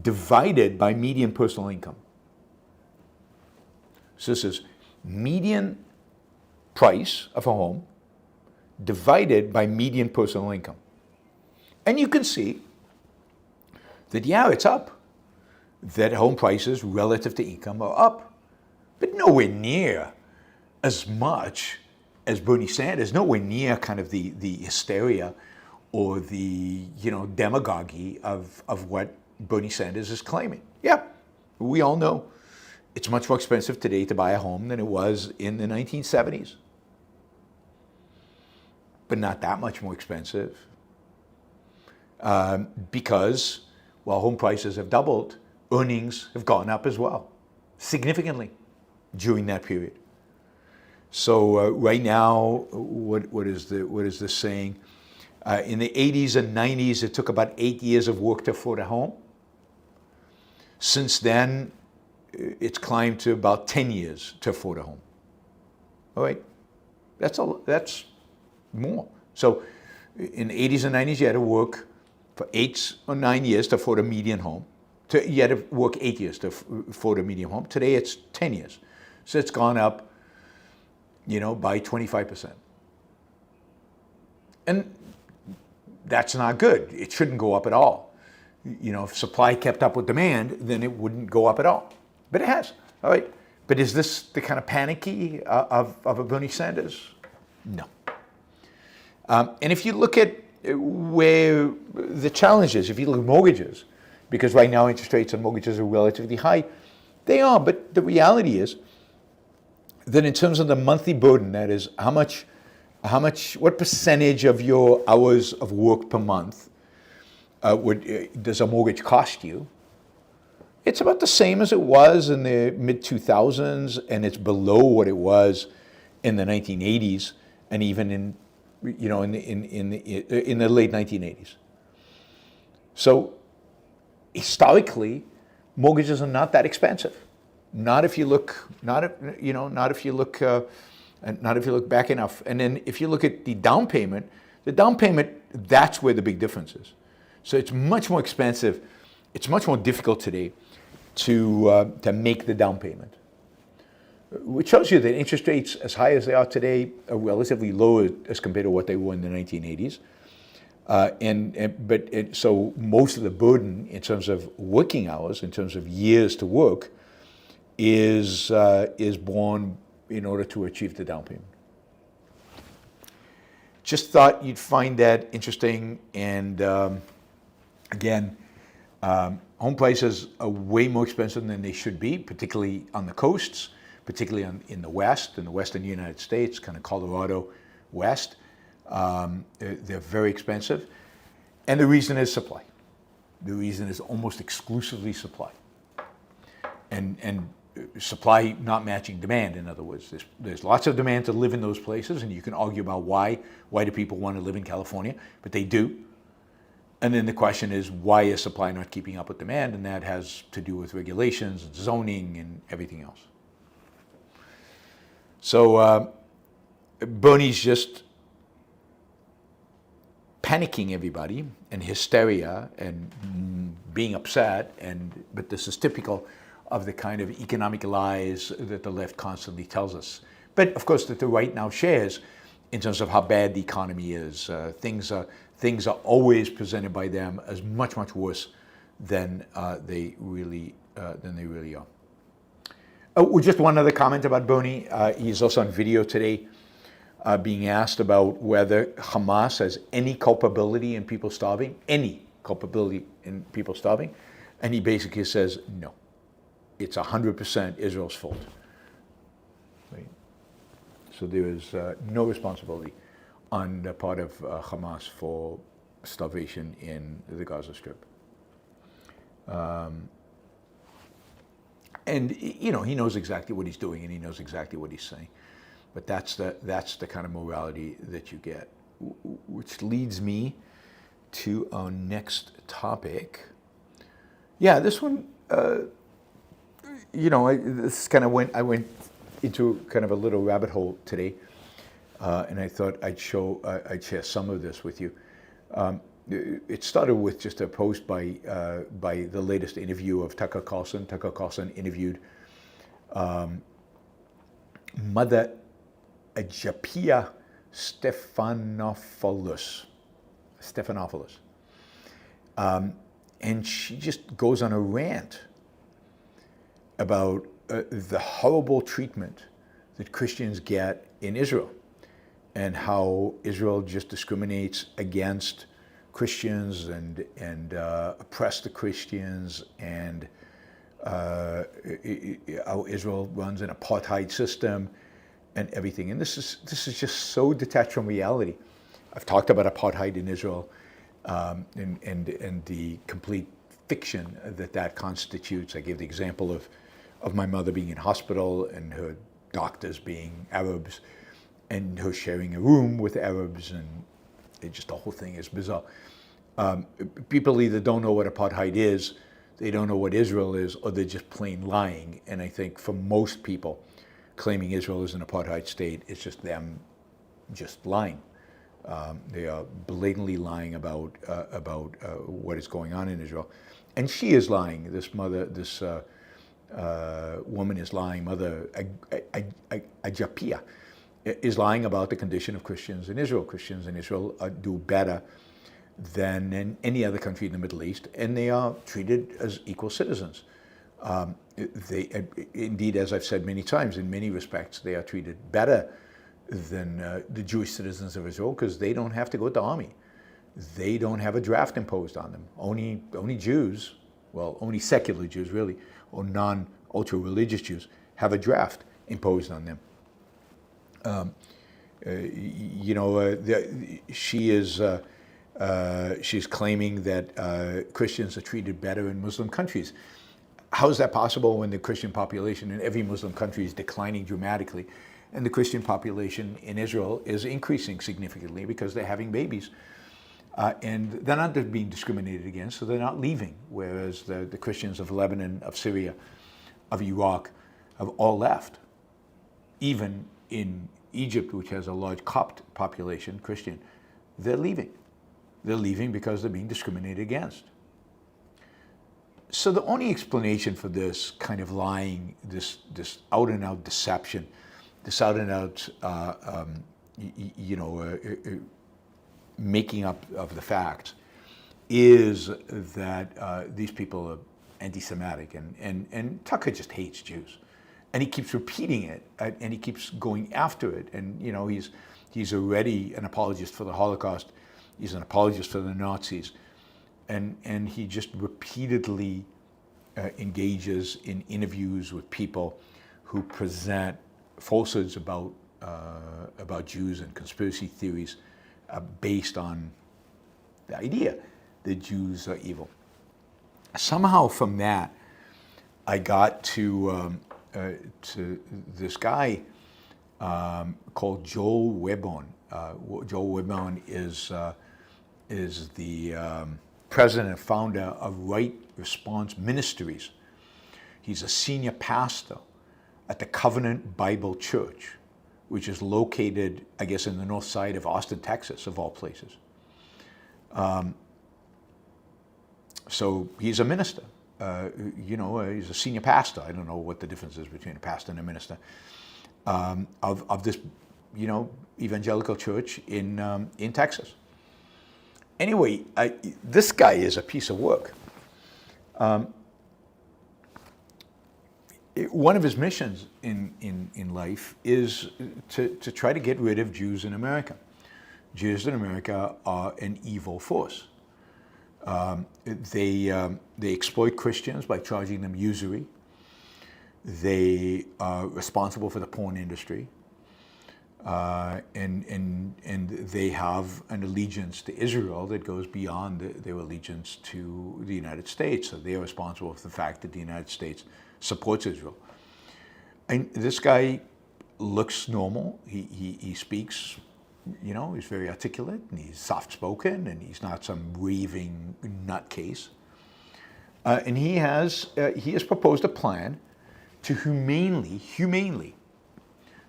divided by median personal income. So this is median price of a home divided by median personal income. And you can see that, yeah, it's up. That home prices relative to income are up. But nowhere near as much as Bernie Sanders, nowhere near kind of the hysteria or the demagoguery of what Bernie Sanders is claiming. Yeah, we all know it's much more expensive today to buy a home than it was in the 1970s. But not that much more expensive. Because while home prices have doubled, earnings have gone up as well, significantly during that period. So right now, what is this saying? In the 80s and 90s, it took about 8 years of work to afford a home. Since then, it's climbed to about 10 years to afford a home. All right, that's more. So in the 80s and 90s, you had to work for 8 or 9 years to afford a median home. You had to work 8 years to afford a median home. Today, it's 10 years. So it's gone up, by 25%. And that's not good. It shouldn't go up at all. You know, if supply kept up with demand, then it wouldn't go up at all. But it has, all right? But is this the kind of panicky of a Bernie Sanders? No. And if you look at where the challenge is, if you look at mortgages, because right now interest rates on mortgages are relatively high, they are, but the reality is that in terms of the monthly burden, that is what percentage of your hours of work per month does a mortgage cost you? It's about the same as it was in the mid-2000s, and it's below what it was in the 1980s, and even in the late 1980s. So historically, mortgages are not that expensive. Not if you look back enough. And then if you look at the down payment, that's where the big difference is. So it's much more expensive. It's much more difficult today to make the down payment, which shows you that interest rates, as high as they are today, are relatively low as compared to what they were in the 1980s. So most of the burden in terms of working hours, in terms of years to work, is borne in order to achieve the down payment. Just thought you'd find that interesting. And again, home prices are way more expensive than they should be, particularly on the coasts, particularly in the western United States, kind of Colorado west. They're very expensive. And the reason is supply. The reason is almost exclusively supply. And supply not matching demand, in other words. There's lots of demand to live in those places, and you can argue about why do people want to live in California, but they do. And then the question is, why is supply not keeping up with demand? And that has to do with regulations and zoning and everything else. So Bernie's just panicking everybody and hysteria and being upset, but this is typical of the kind of economic lies that the left constantly tells us. But of course that the right now shares in terms of how bad the economy is. Things are always presented by them as much worse than they really are. Just one other comment about Bernie. He's also on video today being asked about whether Hamas has any culpability in people starving, and he basically says no. It's 100% Israel's fault. Right? So there is no responsibility on the part of Hamas for starvation in the Gaza Strip. And he knows exactly what he's doing, and he knows exactly what he's saying. But that's the kind of morality that you get, which leads me to our next topic. Yeah, this one. I went into kind of a little rabbit hole today, and I thought I'd share some of this with you. It started with just a post by the latest interview of Tucker Carlson. Tucker Carlson interviewed Mother Agapia Stephanopoulos. And she just goes on a rant about the horrible treatment that Christians get in Israel, and how Israel just discriminates against Christians and oppress the Christians, and how Israel runs an apartheid system and everything. And this is just so detached from reality. I've talked about apartheid in Israel and the complete fiction that constitutes. I gave the example of my mother being in hospital and her doctors being Arabs, and her sharing a room with Arabs, and the whole thing is bizarre. People either don't know what apartheid is, they don't know what Israel is, or they're just plain lying. And I think for most people, claiming Israel is an apartheid state is just them just lying. They are blatantly lying about what is going on in Israel. And she is lying. This woman is lying, Mother Agapia. is lying about the condition of Christians in Israel. Christians in Israel do better than in any other country in the Middle East, and they are treated as equal citizens. They, indeed, as I've said many times, in many respects, they are treated better than the Jewish citizens of Israel because they don't have to go to the army. They don't have a draft imposed on them. Only Jews, well, only secular Jews really, or non-ultra-religious Jews, have a draft imposed on them. She's claiming that Christians are treated better in Muslim countries. How is that possible when the Christian population in every Muslim country is declining dramatically, and the Christian population in Israel is increasing significantly because they're having babies? And they're not being discriminated against, so they're not leaving, whereas the Christians of Lebanon, of Syria, of Iraq have all left. Even in Egypt, which has a large Copt population, Christian, they're leaving. They're leaving because they're being discriminated against. So the only explanation for this kind of lying, this out-and-out deception, this out-and-out, making up of the facts, is that these people are anti-Semitic, and Tucker just hates Jews, and he keeps repeating it, and he keeps going after it, and he's already an apologist for the Holocaust, he's an apologist for the Nazis, and he just repeatedly engages in interviews with people who present falsehoods about Jews and conspiracy theories based on the idea that Jews are evil. Somehow from that, I got to this guy called Joel Webon. Joel Webon is the president and founder of Right Response Ministries. He's a senior pastor at the Covenant Bible Church, which is located, I guess, in the north side of Austin, Texas, of all places. So he's a minister. He's a senior pastor. I don't know what the difference is between a pastor and a minister of this, evangelical church in Texas. Anyway, this guy is a piece of work. One of his missions in life is to try to get rid of Jews in America. Jews in America are an evil force. They exploit Christians by charging them usury. They are responsible for the porn industry. And they have an allegiance to Israel that goes beyond their allegiance to the United States. So they are responsible for the fact that the United States supports Israel. And this guy looks normal. He speaks, he's very articulate, and he's soft-spoken, and he's not some raving nutcase. And he has proposed a plan to humanely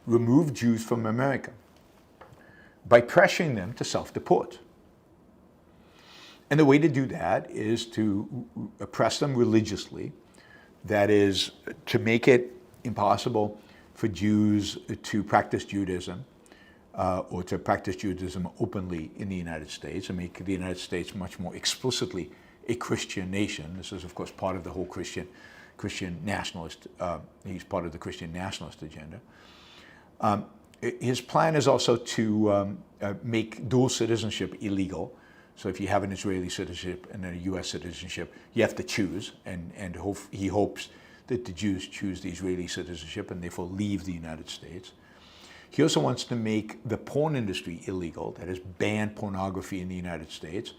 remove Jews from America by pressuring them to self-deport. And the way to do that is to oppress them religiously. That is, to make it impossible for Jews to practice Judaism or to practice Judaism openly in the United States, and make the United States much more explicitly a Christian nation. This is, of course, part of the whole Christian nationalist, he's part of the Christian nationalist agenda. His plan is also to make dual citizenship illegal. So if you have an Israeli citizenship and a U.S. citizenship, you have to choose, and he hopes that the Jews choose the Israeli citizenship and therefore leave the United States. He also wants to make the porn industry illegal, that is, ban pornography in the United States.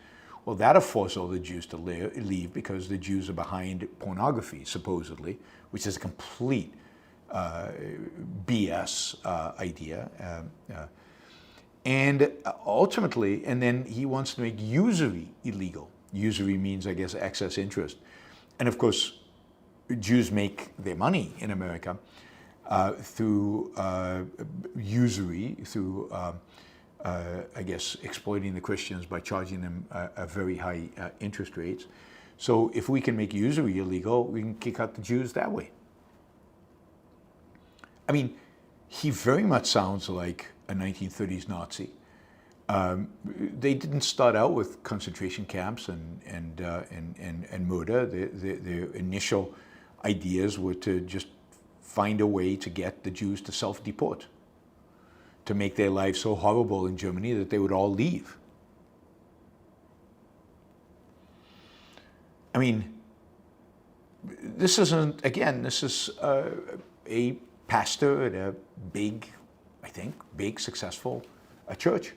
Well, that'll force all the Jews to leave because the Jews are behind pornography, supposedly, which is a complete BS idea. And ultimately, and then he wants to make usury illegal. Usury means, I guess, excess interest. And of course, Jews make their money in America through usury, through, I guess, exploiting the Christians by charging them a very high interest rates. So if we can make usury illegal, we can kick out the Jews that way. I mean, he very much sounds like a 1930s Nazi. They didn't start out with concentration camps and murder. Their initial ideas were to just find a way to get the Jews to self-deport, to make their lives so horrible in Germany that they would all leave. I mean, this isn't, again, this is a pastor at a big, I think, big, successful church.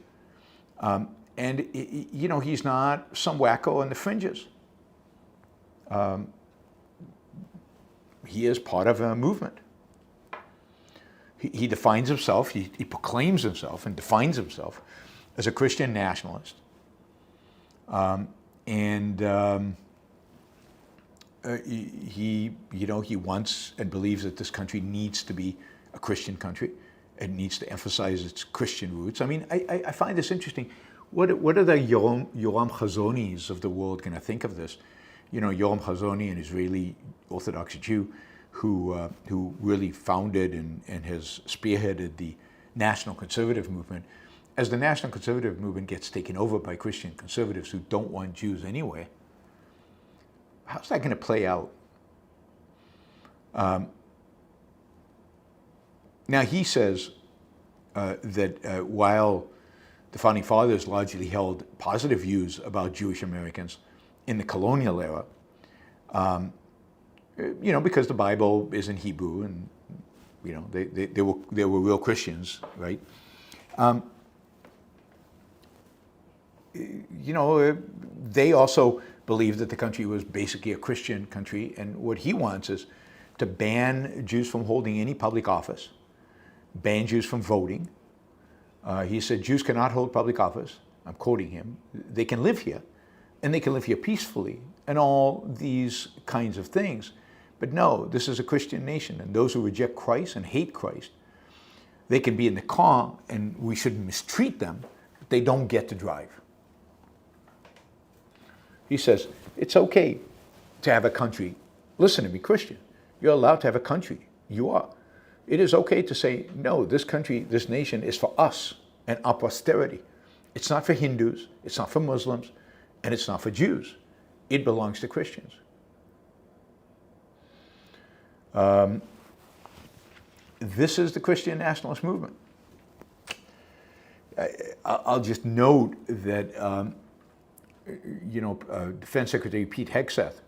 And, you know, he's not some wacko on the fringes. He is part of a movement. He defines himself, he proclaims himself and defines himself as a Christian nationalist. He wants and believes that this country needs to be a Christian country. It needs to emphasize its Christian roots. I mean, I find this interesting. What are the Yoram Chazonis of the world going to think of this? You know, Yoram Chazoni, an Israeli Orthodox Jew, who really founded and has spearheaded the National Conservative movement. As the National Conservative movement gets taken over by Christian conservatives who don't want Jews anyway, how's that going to play out? Now he says that while the Founding Fathers largely held positive views about Jewish Americans in the colonial era, you know, because the Bible is in Hebrew and, you know, they were real Christians, right? You know, they also believed that the country was basically a Christian country, and what he wants is to ban Jews from holding any public office, ban Jews from voting. He said Jews cannot hold public office. I'm quoting him. They can live here, and they can live here peacefully, and all these kinds of things. But no, this is a Christian nation, and those who reject Christ and hate Christ, they can be in the car, and we shouldn't mistreat them, but they don't get to drive. He says, it's okay to have a country. Listen to me, Christian. You're allowed to have a country. You are. It is okay to say, no, this country, this nation is for us and our posterity. It's not for Hindus, it's not for Muslims, and it's not for Jews. It belongs to Christians. This is the Christian nationalist movement. I'll just note that you know, Defense Secretary Pete Hegseth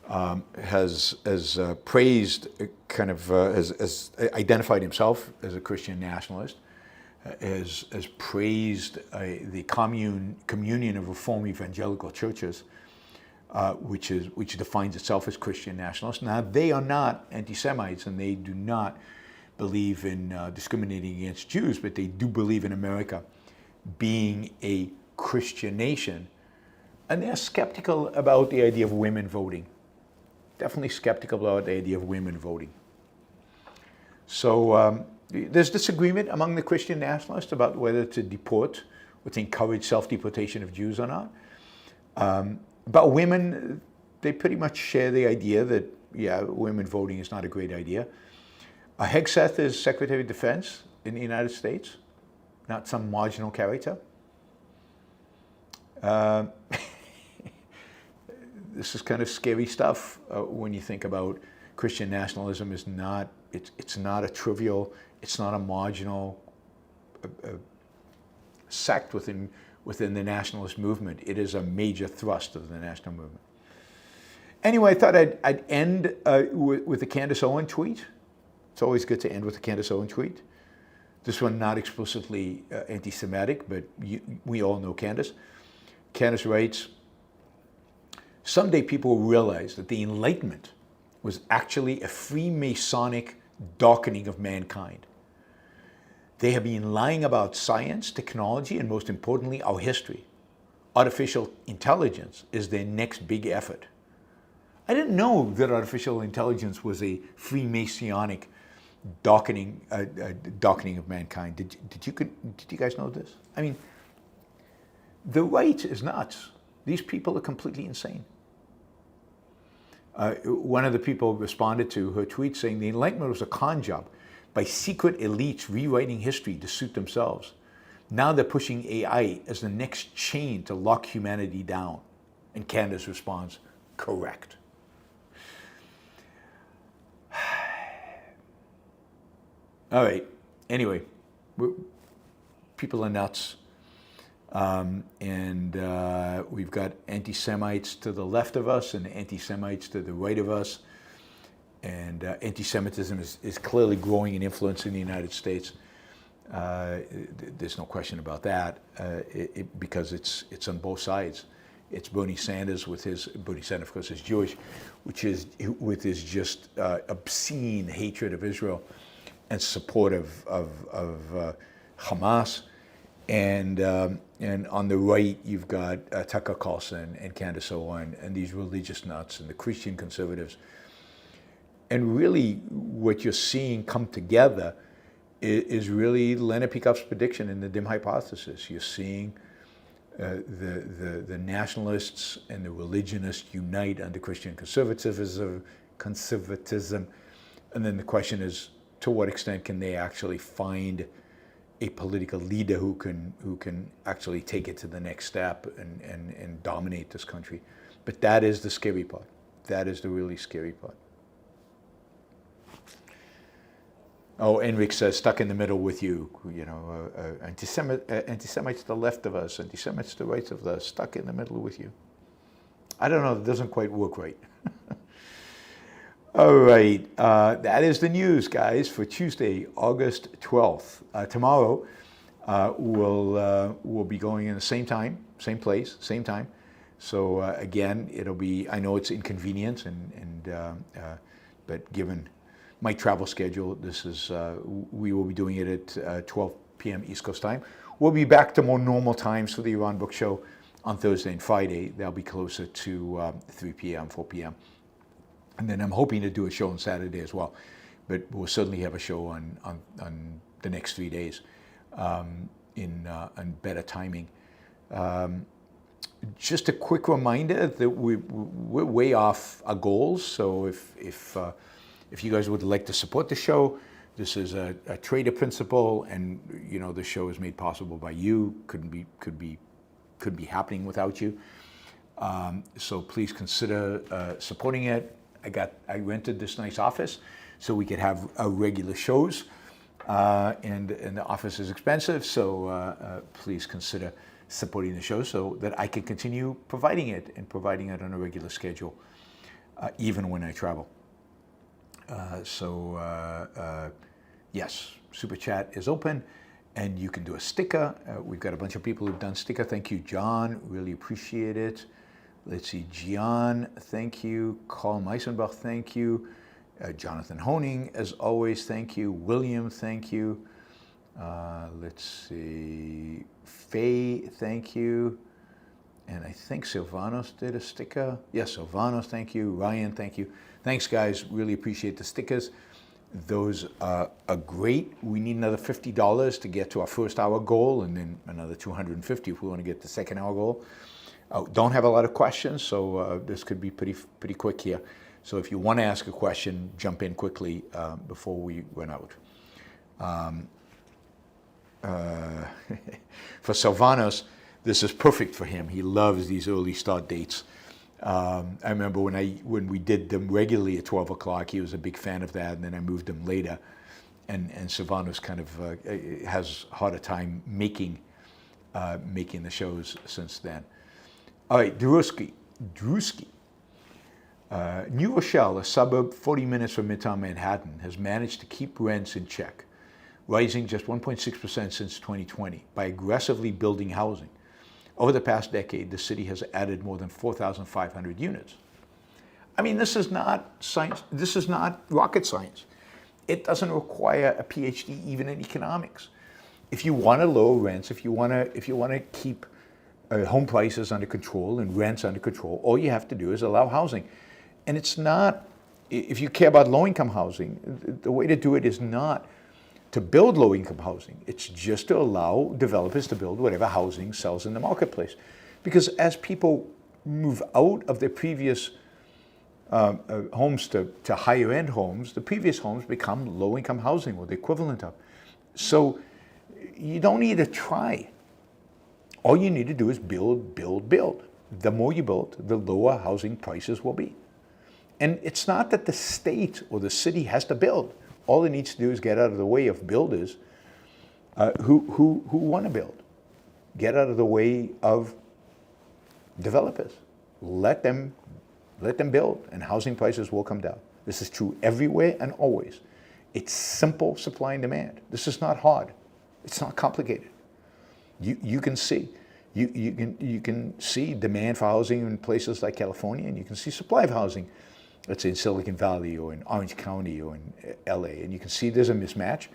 has praised, kind of, has identified himself as a Christian nationalist, has praised the Communion of Reformed Evangelical Churches, which defines itself as Christian nationalists. Now, they are not anti-Semites, and they do not believe in discriminating against Jews, but they do believe in America being a Christian nation. And they're skeptical about the idea of women voting. Definitely skeptical about the idea of women voting. So there's disagreement among the Christian nationalists about whether to deport or to encourage self-deportation of Jews or not. About women, they pretty much share the idea that, yeah, women voting is not a great idea. Hegseth is Secretary of Defense in the United States, not some marginal character. This is kind of scary stuff when you think about Christian nationalism. Is not, it's not a trivial, it's not a marginal sect within the nationalist movement. It is a major thrust of the national movement. Anyway, I thought I'd end with the Candace Owen tweet. It's always good to end with the Candace Owen tweet. This one not explicitly anti-Semitic, but we all know Candace. Candace writes, someday people will realize that the Enlightenment was actually a Freemasonic darkening of mankind. They have been lying about science, technology, and most importantly, our history. Artificial intelligence is their next big effort. I didn't know that artificial intelligence was a Freemasonic darkening of mankind. Did you guys know this? I mean, the right is nuts. These people are completely insane. One of the people responded to her tweet saying the Enlightenment was a con job by secret elites rewriting history to suit themselves. Now they're pushing AI as the next chain to lock humanity down. And Candace responds, correct. All right, anyway, people are nuts. We've got anti-Semites to the left of us and anti-Semites to the right of us. And anti-Semitism is clearly growing in influence in the United States. There's no question about that, because it's on both sides. It's Bernie Sanders with his, Bernie Sanders of course is Jewish, with his just obscene hatred of Israel and support of Hamas. And on the right, you've got Tucker Carlson and Candace Owen and these religious nuts and the Christian conservatives. And really, what you're seeing come together is really Leonard Peikoff's prediction in the dim hypothesis. You're seeing the nationalists and the religionists unite under Christian conservatism, and then the question is, to what extent can they actually find a political leader who can actually take it to the next step and dominate this country? But that is the scary part. That is the really scary part. Oh, Enric says, stuck in the middle with you. You know, anti-Semites to the left of us, anti-Semites to the right of us, stuck in the middle with you. I don't know, it doesn't quite work right. All right, that is the news, guys, for Tuesday, August 12th. Tomorrow, we'll be going in the same time, same place, same time. So again, it'll be, I know it's inconvenient, but given my travel schedule, this is, we will be doing it at 12 p.m. East Coast time. We'll be back to more normal times for the Yaron Brook Show on Thursday and Friday. That'll be closer to 3 p.m., 4 p.m. And then I'm hoping to do a show on Saturday as well. But we'll certainly have a show on the next 3 days in better timing. Just a quick reminder that we're way off our goals. So if you guys would like to support the show, this is a trader principle, and you know the show is made possible by you. Could be happening without you. So please consider supporting it. I rented this nice office so we could have regular shows, and the office is expensive. So please consider supporting the show so that I can continue providing it on a regular schedule, even when I travel. Yes, Super Chat is open, and you can do a sticker. We've got a bunch of people who've done sticker. Thank you, John. Really appreciate it. Let's see, Gian, thank you. Carl Meisenbach, thank you. Jonathan Honing, as always, thank you. William, thank you. Let's see, Faye, thank you. And I think Silvanos did a sticker. Yes, Silvanos, thank you. Ryan, thank you. Thanks, guys. Really appreciate the stickers. Those are great. We need another $50 to get to our first hour goal, and then another $250 if we want to get the second hour goal. Don't have a lot of questions, so this could be pretty quick here. So if you want to ask a question, jump in quickly before we run out. For Silvanos, this is perfect for him. He loves these early start dates. I remember when we did them regularly at 12 o'clock, he was a big fan of that, and then I moved them later. And Silvanos kind of has a harder time making the shows since then. All right, Drewski. New Rochelle, a suburb 40 minutes from Midtown Manhattan, has managed to keep rents in check, rising just 1.6% since 2020 by aggressively building housing. Over the past decade, the city has added more than 4,500 units. I mean, this is not science. This is not rocket science. It doesn't require a PhD even in economics. If you want to lower rents, if you want to keep home prices under control and rents under control, all you have to do is allow housing. And it's not, if you care about low-income housing, the way to do it is not to build low-income housing. It's just to allow developers to build whatever housing sells in the marketplace. Because as people move out of their previous homes to higher end homes, the previous homes become low income housing or the equivalent of. So you don't need to try. All you need to do is build, build, build. The more you build, the lower housing prices will be. And it's not that the state or the city has to build. All it needs to do is get out of the way of builders who want to build. Get out of the way of developers. Let them build, and housing prices will come down. This is true everywhere and always. It's simple supply and demand. This is not hard. It's not complicated. You can see. You can see demand for housing in places like California, and you can see supply of housing, let's say in Silicon Valley or in Orange County or in LA, and you can see there's a mismatch.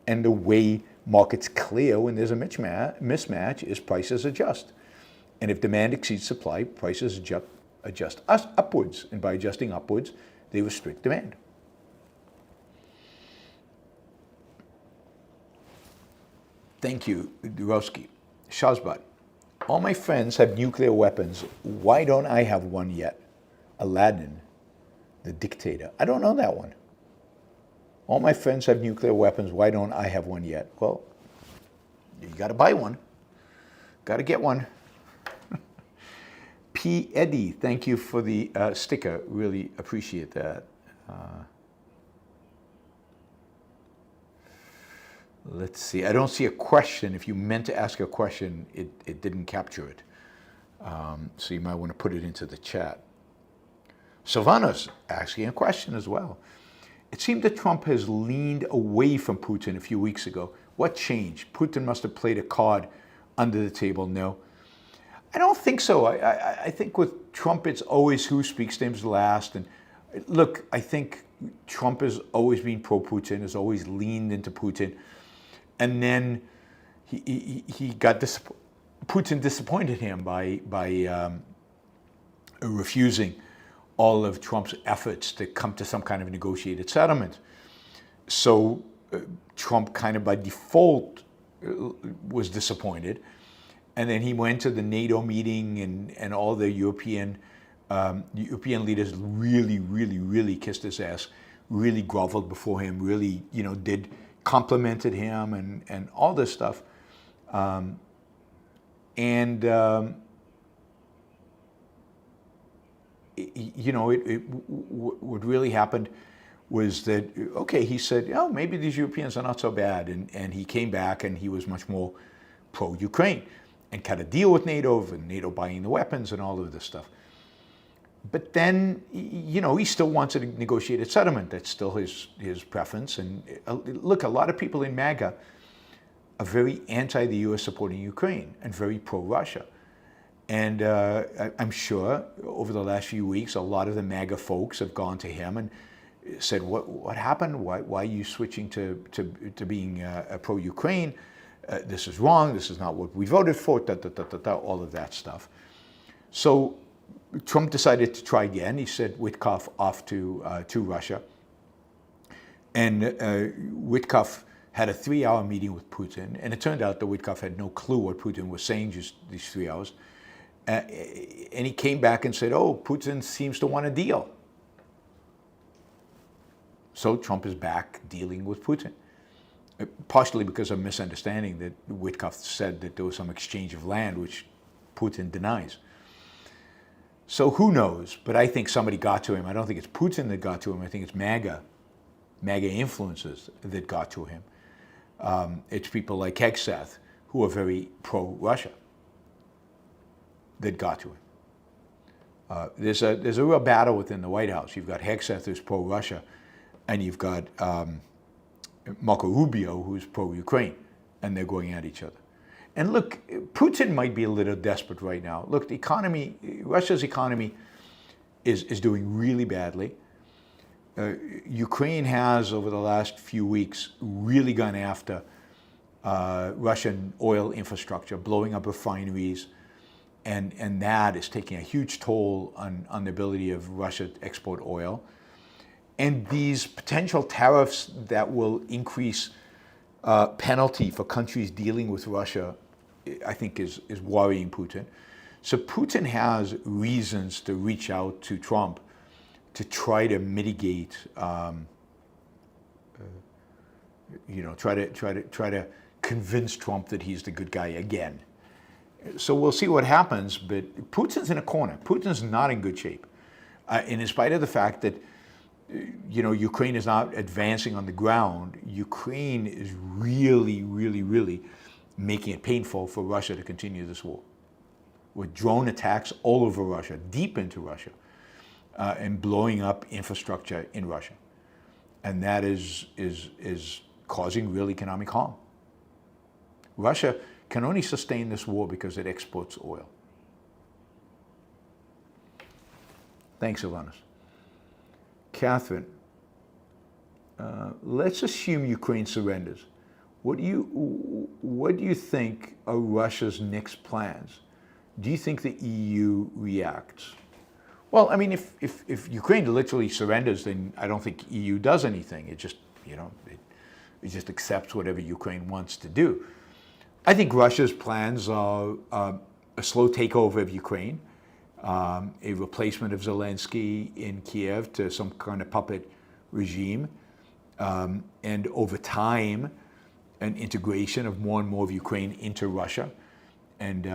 And the way markets clear when there's a mismatch is prices adjust. And if demand exceeds supply, prices adjust upwards. And by adjusting upwards, they restrict demand. Thank you, Durowski. Shazbot. All my friends have nuclear weapons. Why don't I have one yet? Aladdin, the dictator. I don't know that one. All my friends have nuclear weapons. Why don't I have one yet? Well, you got to buy one. Got to get one. P. Eddie, thank you for the sticker. Really appreciate that. Let's see. I don't see a question. If you meant to ask a question, it didn't capture it. So you might want to put it into the chat. Sylvana's asking a question as well. It seemed that Trump has leaned away from Putin a few weeks ago. What changed? Putin must have played a card under the table. No. I don't think so. I think with Trump, it's always who speaks to him last. And look, I think Trump has always been pro-Putin, has always leaned into Putin. And then he got Putin disappointed him by refusing all of Trump's efforts to come to some kind of negotiated settlement. So Trump kind of by default was disappointed. And then he went to the NATO meeting and all the European leaders really kissed his ass, really groveled before him, really, complimented him and all this stuff. What really happened was that, okay, he said, oh, maybe these Europeans are not so bad. And he came back and he was much more pro-Ukraine and cut a deal with NATO and NATO buying the weapons and all of this stuff. But then, he still wants a negotiated settlement. That's still his preference. And look, a lot of people in MAGA are very anti the U.S. supporting Ukraine and very pro-Russia. And I'm sure over the last few weeks, a lot of the MAGA folks have gone to him and said, what happened? Why are you switching to being pro-Ukraine? This is wrong. This is not what we voted for, all of that stuff. So Trump decided to try again. He sent Witkoff off to Russia. And Witkoff had a 3-hour meeting with Putin. And it turned out that Witkoff had no clue what Putin was saying just these 3 hours. And he came back and said, oh, Putin seems to want a deal. So Trump is back dealing with Putin. Partially because of a misunderstanding that Witkoff said that there was some exchange of land, which Putin denies. So who knows? But I think somebody got to him. I don't think it's Putin that got to him. I think it's MAGA influences that got to him. It's people like Hegseth, who are very pro-Russia, that got to him. There's a real battle within the White House. You've got Hegseth, who's pro-Russia, and you've got Marco Rubio, who's pro-Ukraine, and they're going at each other. And look, Putin might be a little desperate right now. Look, the economy, Russia's economy is doing really badly. Ukraine has, over the last few weeks, really gone after Russian oil infrastructure, blowing up refineries, and that is taking a huge toll on the ability of Russia to export oil. And these potential tariffs that will increase penalty for countries dealing with Russia, I think is worrying Putin. So Putin has reasons to reach out to Trump to try to mitigate, try to convince Trump that he's the good guy again. So we'll see what happens, but Putin's in a corner. Putin's not in good shape. And in spite of the fact that, Ukraine is not advancing on the ground, Ukraine is really, really, really making it painful for Russia to continue this war. With drone attacks all over Russia, deep into Russia, and blowing up infrastructure in Russia. And that is causing real economic harm. Russia can only sustain this war because it exports oil. Thanks, Alanis. Catherine, let's assume Ukraine surrenders. What do you think are Russia's next plans? Do you think the EU reacts? Well, I mean, if Ukraine literally surrenders, then I don't think EU does anything. It just, it just accepts whatever Ukraine wants to do. I think Russia's plans are a slow takeover of Ukraine, a replacement of Zelensky in Kiev to some kind of puppet regime, and over time, an integration of more and more of Ukraine into Russia. And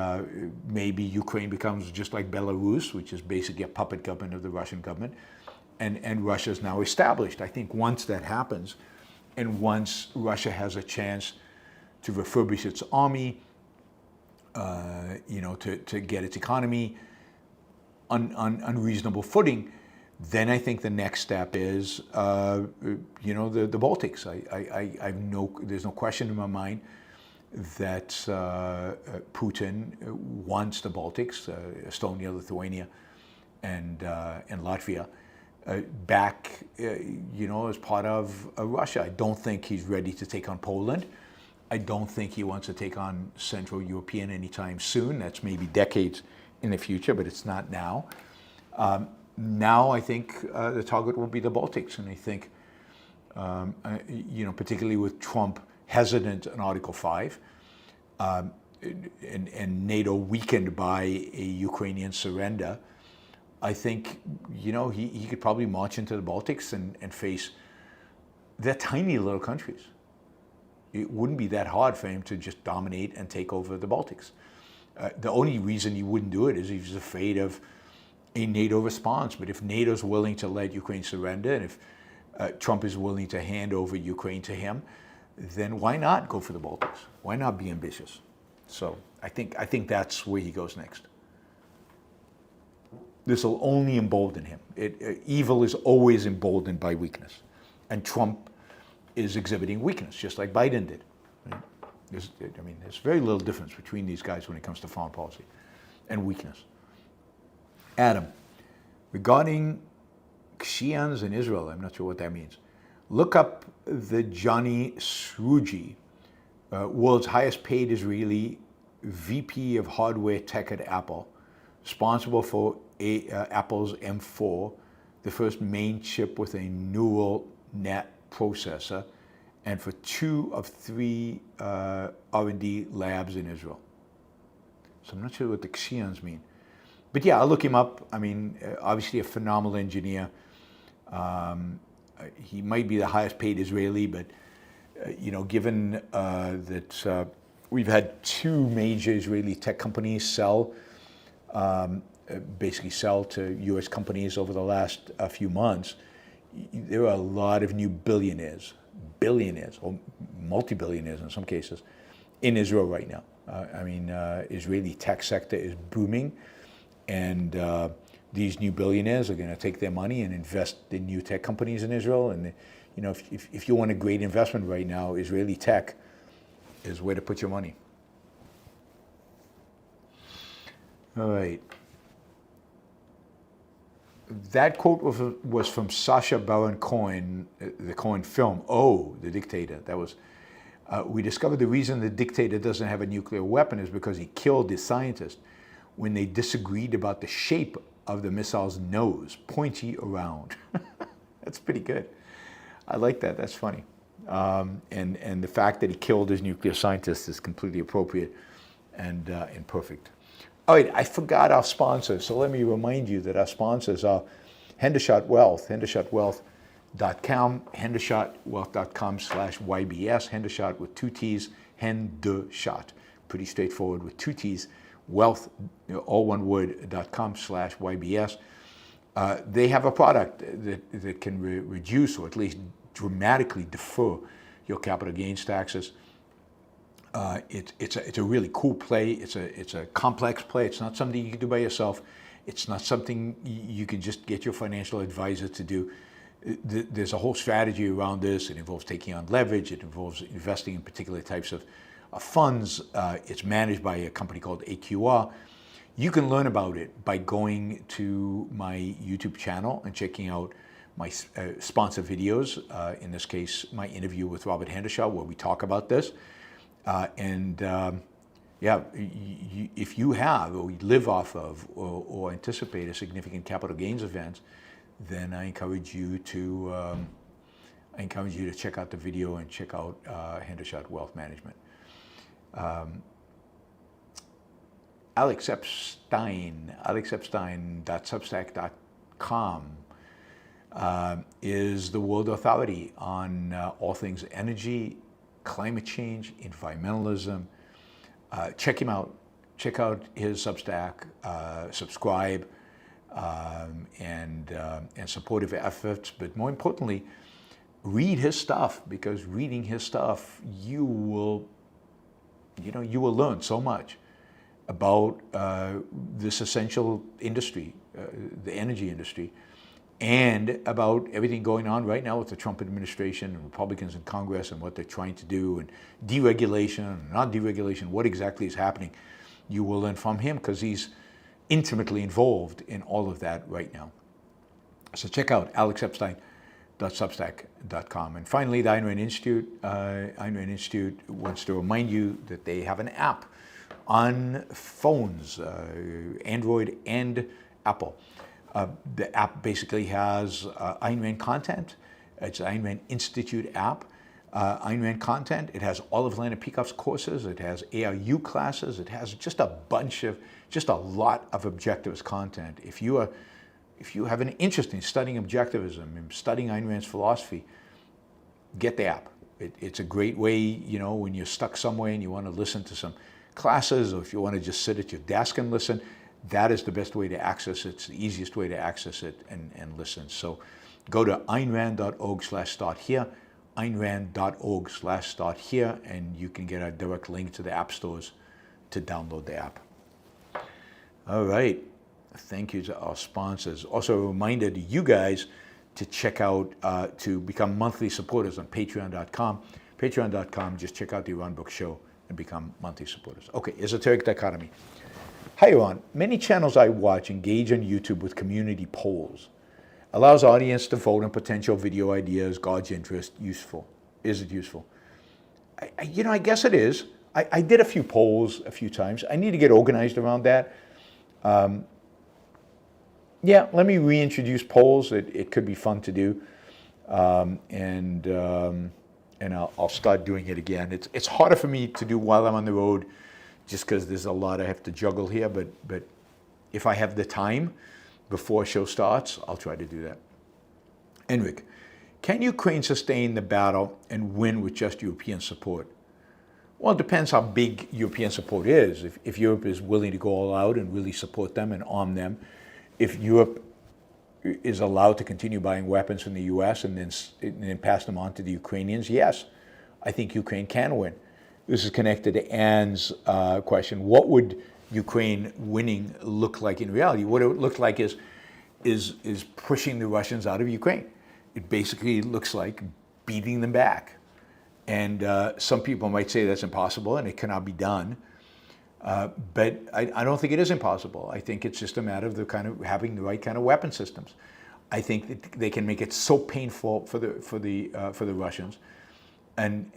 maybe Ukraine becomes just like Belarus, which is basically a puppet government of the Russian government. And Russia is now established. I think once that happens, and once Russia has a chance to refurbish its army, to get its economy on reasonable footing, then I think the next step is, the Baltics. There's no question in my mind that Putin wants the Baltics, Estonia, Lithuania, and Latvia, back, as part of Russia. I don't think he's ready to take on Poland. I don't think he wants to take on Central European anytime soon. That's maybe decades in the future, but it's not now. Now I think the target will be the Baltics, and I think, particularly with Trump hesitant on Article 5, and NATO weakened by a Ukrainian surrender, I think, he could probably march into the Baltics and face, they're tiny little countries. It wouldn't be that hard for him to just dominate and take over the Baltics. The only reason he wouldn't do it is he's afraid of a NATO response. But if NATO's willing to let Ukraine surrender, and if Trump is willing to hand over Ukraine to him, then why not go for the Baltics? Why not be ambitious? So I think that's where he goes next. This will only embolden him. Evil is always emboldened by weakness, and Trump is exhibiting weakness, just like Biden did. Right? There's very little difference between these guys when it comes to foreign policy and weakness. Adam, regarding Xi'ans in Israel, I'm not sure what that means. Look up the Johnny Srouji, world's highest paid Israeli VP of hardware tech at Apple, responsible for Apple's M4, the first main chip with a neural net processor, and for 2 of 3 R&D labs in Israel. So I'm not sure what the Xi'ans mean. But yeah, I'll look him up. Obviously a phenomenal engineer. He might be the highest paid Israeli, but given that we've had 2 major Israeli tech companies basically sell to U.S. companies over the last few months, there are a lot of new billionaires, or multi-billionaires in some cases, in Israel right now. Israeli tech sector is booming, and these new billionaires are going to take their money and invest in new tech companies in Israel. And if you want a great investment right now, Israeli tech is where to put your money. All right. That quote was from Sacha Baron Cohen, the Cohen film, Oh, the Dictator. That was, we discovered the reason the dictator doesn't have a nuclear weapon is because he killed his scientists when they disagreed about the shape of the missile's nose, pointy around. That's pretty good. I like that. That's funny. And the fact that he killed his nuclear scientists is completely appropriate and perfect. All right, I forgot our sponsors, so let me remind you that our sponsors are Hendershot Wealth, hendershotwealth.com, hendershotwealth.com/YBS, Hendershot with 2 T's, Hendershot. Pretty straightforward with 2 T's, wealth, all one word, .com/YBS. They have a product that can reduce or at least dramatically defer your capital gains taxes. It's a really cool play. It's a complex play. It's not something you can do by yourself. It's not something you can just get your financial advisor to do. There's a whole strategy around this. It involves taking on leverage. It involves investing in particular types of funds. It's managed by a company called AQR. You can learn about it by going to my YouTube channel and checking out my sponsor videos. In this case, my interview with Robert Hendershot, where we talk about this. If you have or live off of or anticipate a significant capital gains event, then I encourage you to check out the video and check out Hendershot Wealth Management. Alex Epstein, alexepstein.substack.com is the world authority on all things energy, climate change, environmentalism. Check him out. Check out his Substack. Subscribe and support his efforts. But more importantly, read his stuff, because reading his stuff, you will learn so much about this essential industry, the energy industry, and about everything going on right now with the Trump administration and Republicans in Congress and what they're trying to do, and deregulation and not deregulation, what exactly is happening. You will learn from him because he's intimately involved in all of that right now. So check out alexepstein.substack.com. And finally, the Ayn Rand Institute. Ayn Rand Institute wants to remind you that they have an app on phones, Android and Apple. The app basically has Ayn Rand content. It's an Ayn Rand Institute app. Ayn Rand content. It has all of Lana Peacock's courses. It has ARU classes. It has just a lot of objectivist content. If you have an interest in studying objectivism and studying Ayn Rand's philosophy, get the app. It's a great way, when you're stuck somewhere and you want to listen to some classes, or if you want to just sit at your desk and listen, that is the best way to access it. It's the easiest way to access it and listen. So go to aynrand.org/start here, aynrand.org/start here, and you can get a direct link to the app stores to download the app. All right. Thank you to our sponsors. Also a reminder to you guys to check out, to become monthly supporters on patreon.com. Patreon.com, just check out the Yaron Brook Show and become monthly supporters. Okay, esoteric dichotomy. Hi, Yaron. Many channels I watch engage on YouTube with community polls. Allows audience to vote on potential video ideas, gauge interest. Useful. Is it useful? I guess it is. I did a few polls a few times. I need to get organized around that. Let me reintroduce polls. It could be fun to do. And I'll start doing it again. It's harder for me to do while I'm on the road, just because there's a lot I have to juggle here. But if I have the time before a show starts, I'll try to do that. Enric, can Ukraine sustain the battle and win with just European support? Well, it depends how big European support is. If Europe is willing to go all out and really support them and arm them, if Europe is allowed to continue buying weapons from the U.S. and then pass them on to the Ukrainians, yes, I think Ukraine can win. This is connected to Anne's question. What would Ukraine winning look like in reality? What it would look like is pushing the Russians out of Ukraine. It basically looks like beating them back. And some people might say that's impossible and it cannot be done. But I don't think it is impossible. I think it's just a matter of having the right kind of weapon systems. I think that they can make it so painful for the Russians, and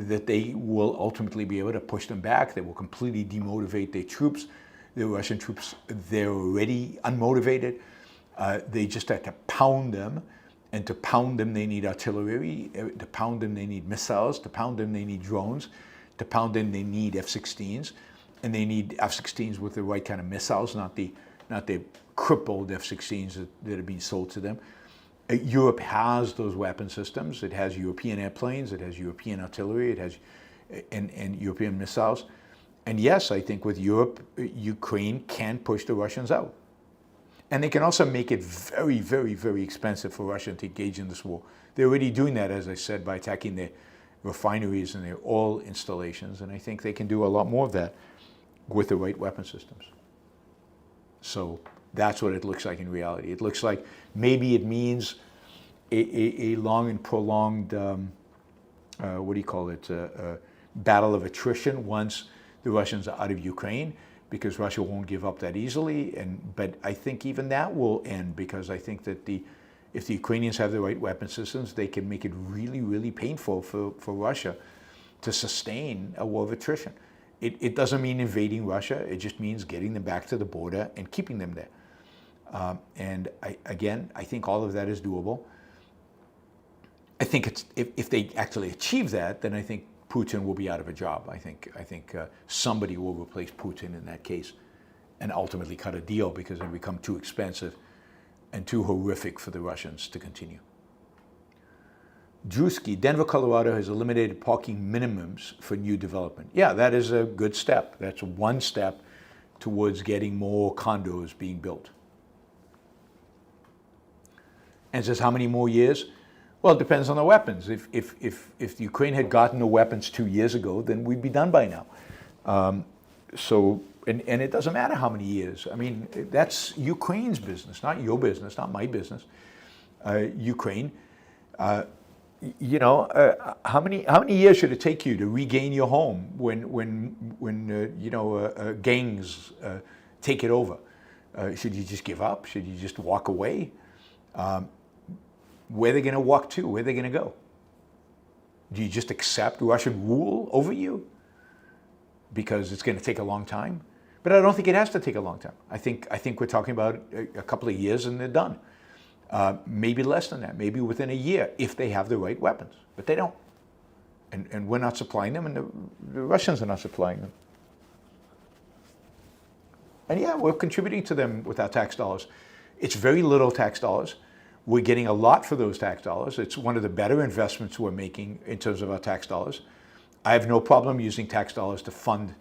that they will ultimately be able to push them back. They will completely demotivate their troops. The Russian troops, they're already unmotivated. They just have to pound them. And to pound them, they need artillery. To pound them, they need missiles. To pound them, they need drones. To pound them, they need F-16s. And they need F-16s with the right kind of missiles, not the crippled F-16s that are being sold to them. Europe has those weapon systems. It has European airplanes, it has European artillery, it has and European missiles. And yes, I think with Europe, Ukraine can push the Russians out. And they can also make it very, very, very expensive for Russia to engage in this war. They're already doing that, as I said, by attacking their refineries and their oil installations. And I think they can do a lot more of that with the right weapon systems. So that's what it looks like in reality. It looks like maybe it means a long and prolonged, what do you call it, battle of attrition once the Russians are out of Ukraine, because Russia won't give up that easily. But I think even that will end, because I think that if the Ukrainians have the right weapon systems, they can make it really, really painful for Russia to sustain a war of attrition. It doesn't mean invading Russia. It just means getting them back to the border and keeping them there. And I think all of that is doable. I think if they actually achieve that, then I think Putin will be out of a job. I think somebody will replace Putin in that case and ultimately cut a deal, because it will become too expensive and too horrific for the Russians to continue. Drewski, Denver, Colorado has eliminated parking minimums for new development. Yeah, that is a good step. That's one step towards getting more condos being built. And says, how many more years? Well, it depends on the weapons. If Ukraine had gotten the weapons 2 years ago, then we'd be done by now. And it doesn't matter how many years. I mean, that's Ukraine's business, not your business, not my business. Ukraine, how many years should it take you to regain your home when gangs take it over? Should you just give up? Should you just walk away? Where are they going to walk to? Where are they going to go? Do you just accept Russian rule over you because it's going to take a long time? But I don't think it has to take a long time. I think we're talking about a couple of years and they're done. Maybe less than that, maybe within a year, if they have the right weapons. But they don't. And we're not supplying them, and the Russians are not supplying them. And yeah, we're contributing to them with our tax dollars. It's very little tax dollars. We're getting a lot for those tax dollars. It's one of the better investments we're making in terms of our tax dollars. I have no problem using tax dollars to fund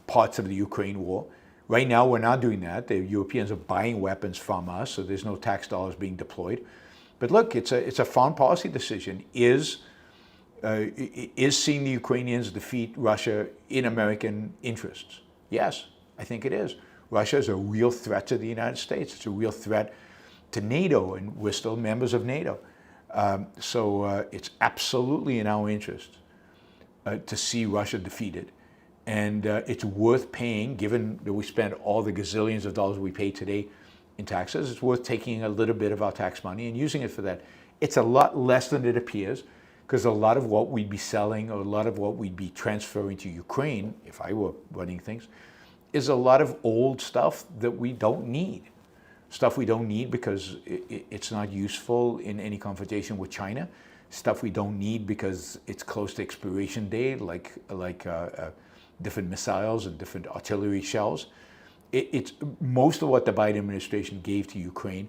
parts of the Ukraine war. Right now, we're not doing that. The Europeans are buying weapons from us, so there's no tax dollars being deployed. But look, it's a foreign policy decision. Is seeing the Ukrainians defeat Russia in American interests? Yes, I think it is. Russia is a real threat to the United States. It's a real threat to NATO, and we're still members of NATO. So it's absolutely in our interest to see Russia defeated. And it's worth paying, given that we spend all the gazillions of dollars we pay today in taxes, it's worth taking a little bit of our tax money and using it for that. It's a lot less than it appears, because a lot of what we'd be selling, or a lot of what we'd be transferring to Ukraine, if I were running things, is a lot of old stuff that we don't need. Stuff we don't need because it's not useful in any confrontation with China. Stuff we don't need because it's close to expiration date, like different missiles and different artillery shells. It's most of what the Biden administration gave to Ukraine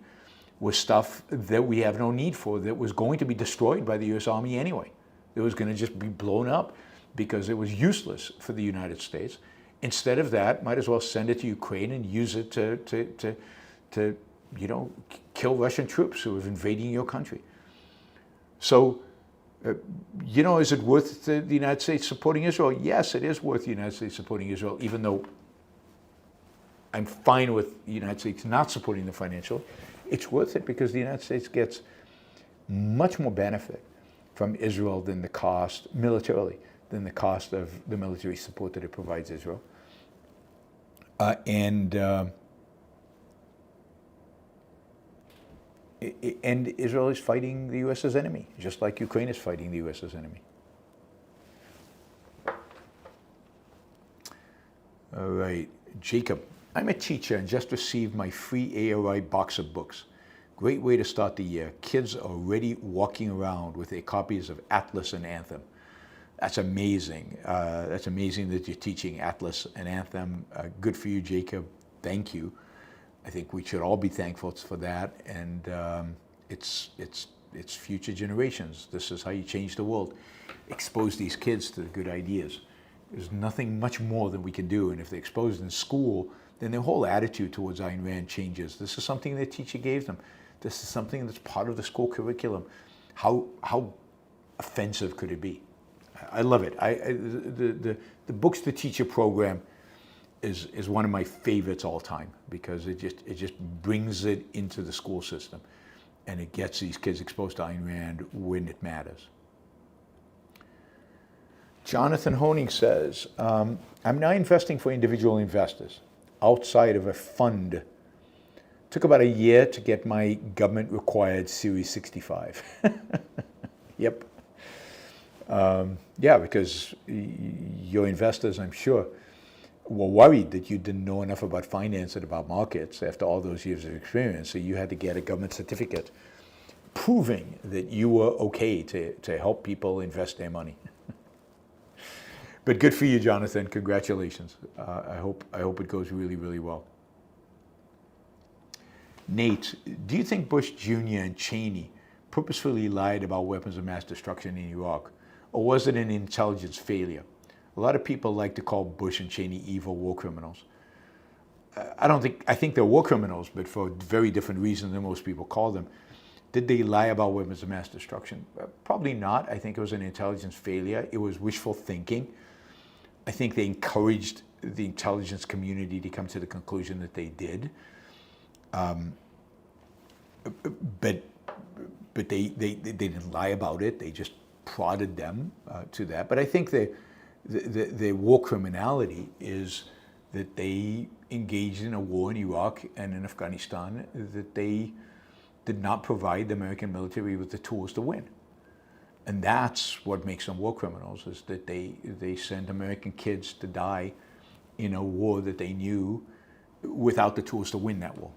was stuff that we have no need for, that was going to be destroyed by the U.S. Army anyway. It was going to just be blown up because it was useless for the United States. Instead of that, might as well send it to Ukraine and use it to kill Russian troops who are invading your country. So, is it worth the United States supporting Israel? Yes, it is worth the United States supporting Israel, even though I'm fine with the United States not supporting them financially. It's worth it because the United States gets much more benefit from Israel than the cost, militarily, than the cost of the military support that it provides Israel. And Israel is fighting the U.S.'s enemy, just like Ukraine is fighting the U.S.'s enemy. All right, Jacob. I'm a teacher and just received my free AOI box of books. Great way to start the year. Kids are already walking around with their copies of Atlas and Anthem. That's amazing. That's amazing that you're teaching Atlas and Anthem. Good for you, Jacob. Thank you. I think we should all be thankful for that, and it's future generations. This is how you change the world. Expose these kids to the good ideas. There's nothing much more that we can do, and if they're exposed in school, then their whole attitude towards Ayn Rand changes. This is something their teacher gave them. This is something that's part of the school curriculum. How offensive could it be? I love it. The Books to Teacher program is one of my favorites all time, because it just brings it into the school system, and it gets these kids exposed to Ayn Rand when it matters. Jonathan Honing says, I'm now investing for individual investors outside of a fund. Took about a year to get my government-required Series 65. Yep. Yeah, because your investors, I'm sure, were worried that you didn't know enough about finance and about markets after all those years of experience, so you had to get a government certificate proving that you were okay to help people invest their money. But good for you, Jonathan. Congratulations. I hope it goes really, really well. Nate, do you think Bush Jr and Cheney purposefully lied about weapons of mass destruction in Iraq, or was it an intelligence failure? A lot of people like to call Bush and Cheney evil war criminals. I think they're war criminals, but for very different reasons than most people call them. Did they lie about weapons of mass destruction? Probably not. I think it was an intelligence failure. It was wishful thinking. I think they encouraged the intelligence community to come to the conclusion that they did. But they didn't lie about it. They just prodded them to that. But I think the war criminality is that they engaged in a war in Iraq and in Afghanistan that they did not provide the American military with the tools to win. And that's what makes them war criminals, is that they send American kids to die in a war that they knew without the tools to win that war.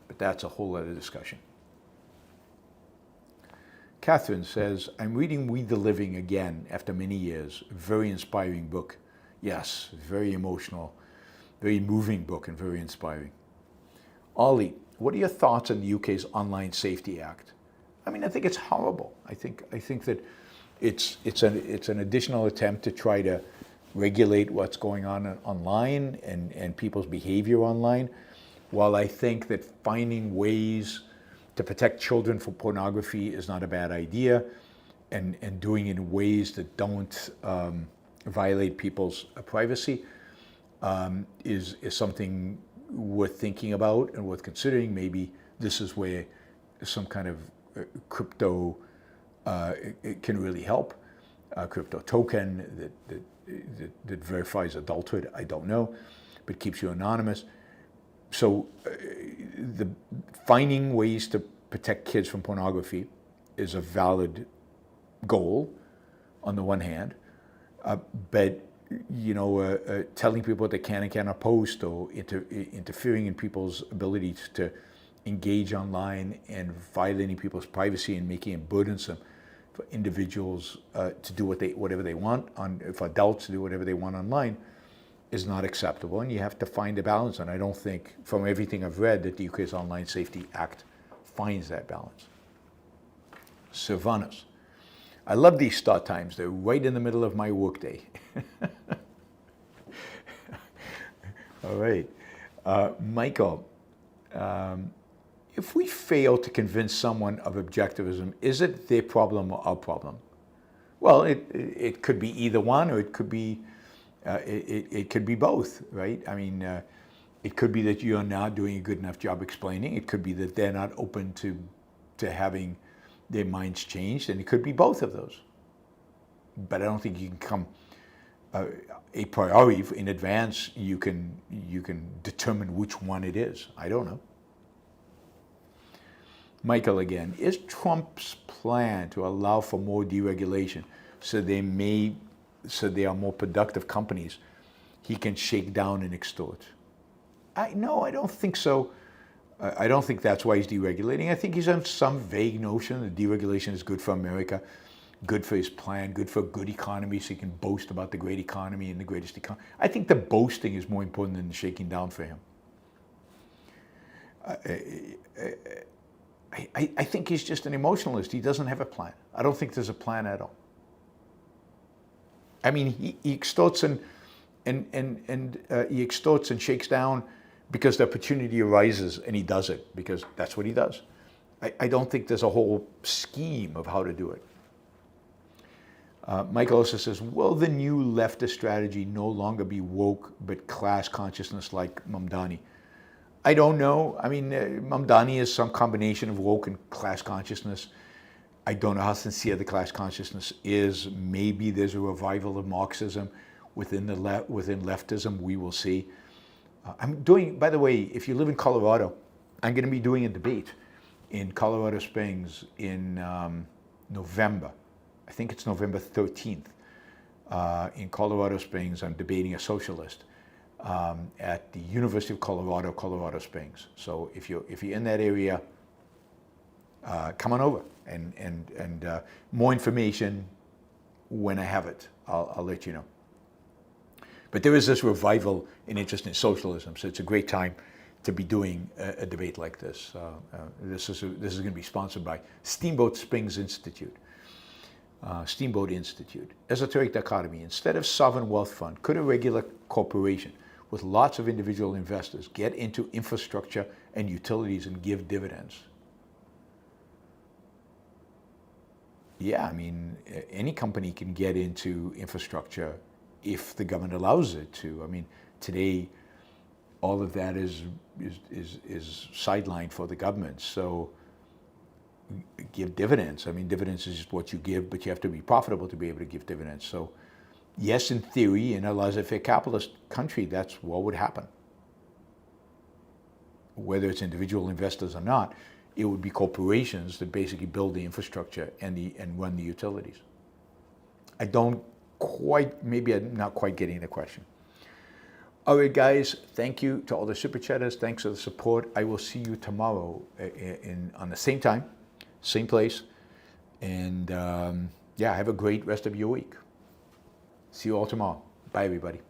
But that's a whole other discussion. Catherine says, I'm reading We the Living again after many years. Very inspiring book. Yes, very emotional, very moving book, and very inspiring. Ollie, what are your thoughts on the UK's Online Safety Act? I mean, I think it's horrible. I think that it's an additional attempt to try to regulate what's going on online and people's behavior online, while I think that finding ways to protect children from pornography is not a bad idea, and doing it in ways that don't violate people's privacy is something worth thinking about and worth considering. Maybe this is where some kind of crypto it can really help. A crypto token that verifies adulthood, I don't know, but keeps you anonymous. So the finding ways to protect kids from pornography is a valid goal on the one hand, but telling people what they can and cannot post, or interfering in people's abilities to engage online and violating people's privacy and making it burdensome for individuals to do whatever they want, for adults to do whatever they want online, is not acceptable. And you have to find a balance. And I don't think, from everything I've read, that the UK's Online Safety Act finds that balance. Sylvanus, I love these start times. They're right in the middle of my workday. All right. Michael, if we fail to convince someone of objectivism, is it their problem or our problem? Well, it could be either one, or it could be both, right? I mean, it could be that you are not doing a good enough job explaining. It could be that they're not open to having their minds changed, and it could be both of those. But I don't think you can come a priori in advance. You can determine which one it is. I don't know. Michael again, is Trump's plan to allow for more deregulation so there are more productive companies he can shake down and extort? No, I don't think so. I don't think that's why he's deregulating. I think he's on some vague notion that deregulation is good for America, good for his plan, good for a good economy, so he can boast about the great economy and the greatest economy. I think the boasting is more important than the shaking down for him. I think he's just an emotionalist. He doesn't have a plan. I don't think there's a plan at all. I mean, he extorts and he extorts and shakes down because the opportunity arises, and he does it because that's what he does. I don't think there's a whole scheme of how to do it. Michael also says, will the new leftist strategy no longer be woke but class consciousness like Mamdani? I don't know. I mean, Mamdani is some combination of woke and class consciousness. I don't know how sincere the class consciousness is. Maybe there's a revival of Marxism within leftism. We will see. I'm doing, by the way, if you live in Colorado, I'm going to be doing a debate in Colorado Springs in November. I think it's November 13th. In Colorado Springs, I'm debating a socialist at the University of Colorado, Colorado Springs. So if you're in that area, come on over, and more information when I have it. I'll let you know. But there is this revival in interest in socialism, so it's a great time to be doing a debate like this. This is going to be sponsored by Steamboat Springs Institute. Steamboat Institute. Esoteric dichotomy. Instead of sovereign wealth fund, could a regular corporation with lots of individual investors get into infrastructure and utilities and give dividends? Yeah, I mean, any company can get into infrastructure if the government allows it to. I mean, today, all of that is sidelined for the government. So give dividends. I mean, dividends is just what you give, but you have to be profitable to be able to give dividends. So yes, in theory, in a laissez-faire capitalist country, that's what would happen. Whether it's individual investors or not, it would be corporations that basically build the infrastructure and run the utilities. I don't quite, maybe I'm not quite getting the question. All right, guys, thank you to all the super chatters. Thanks for the support. I will see you tomorrow on the same time, same place. And yeah, have a great rest of your week. See you all tomorrow. Bye, everybody.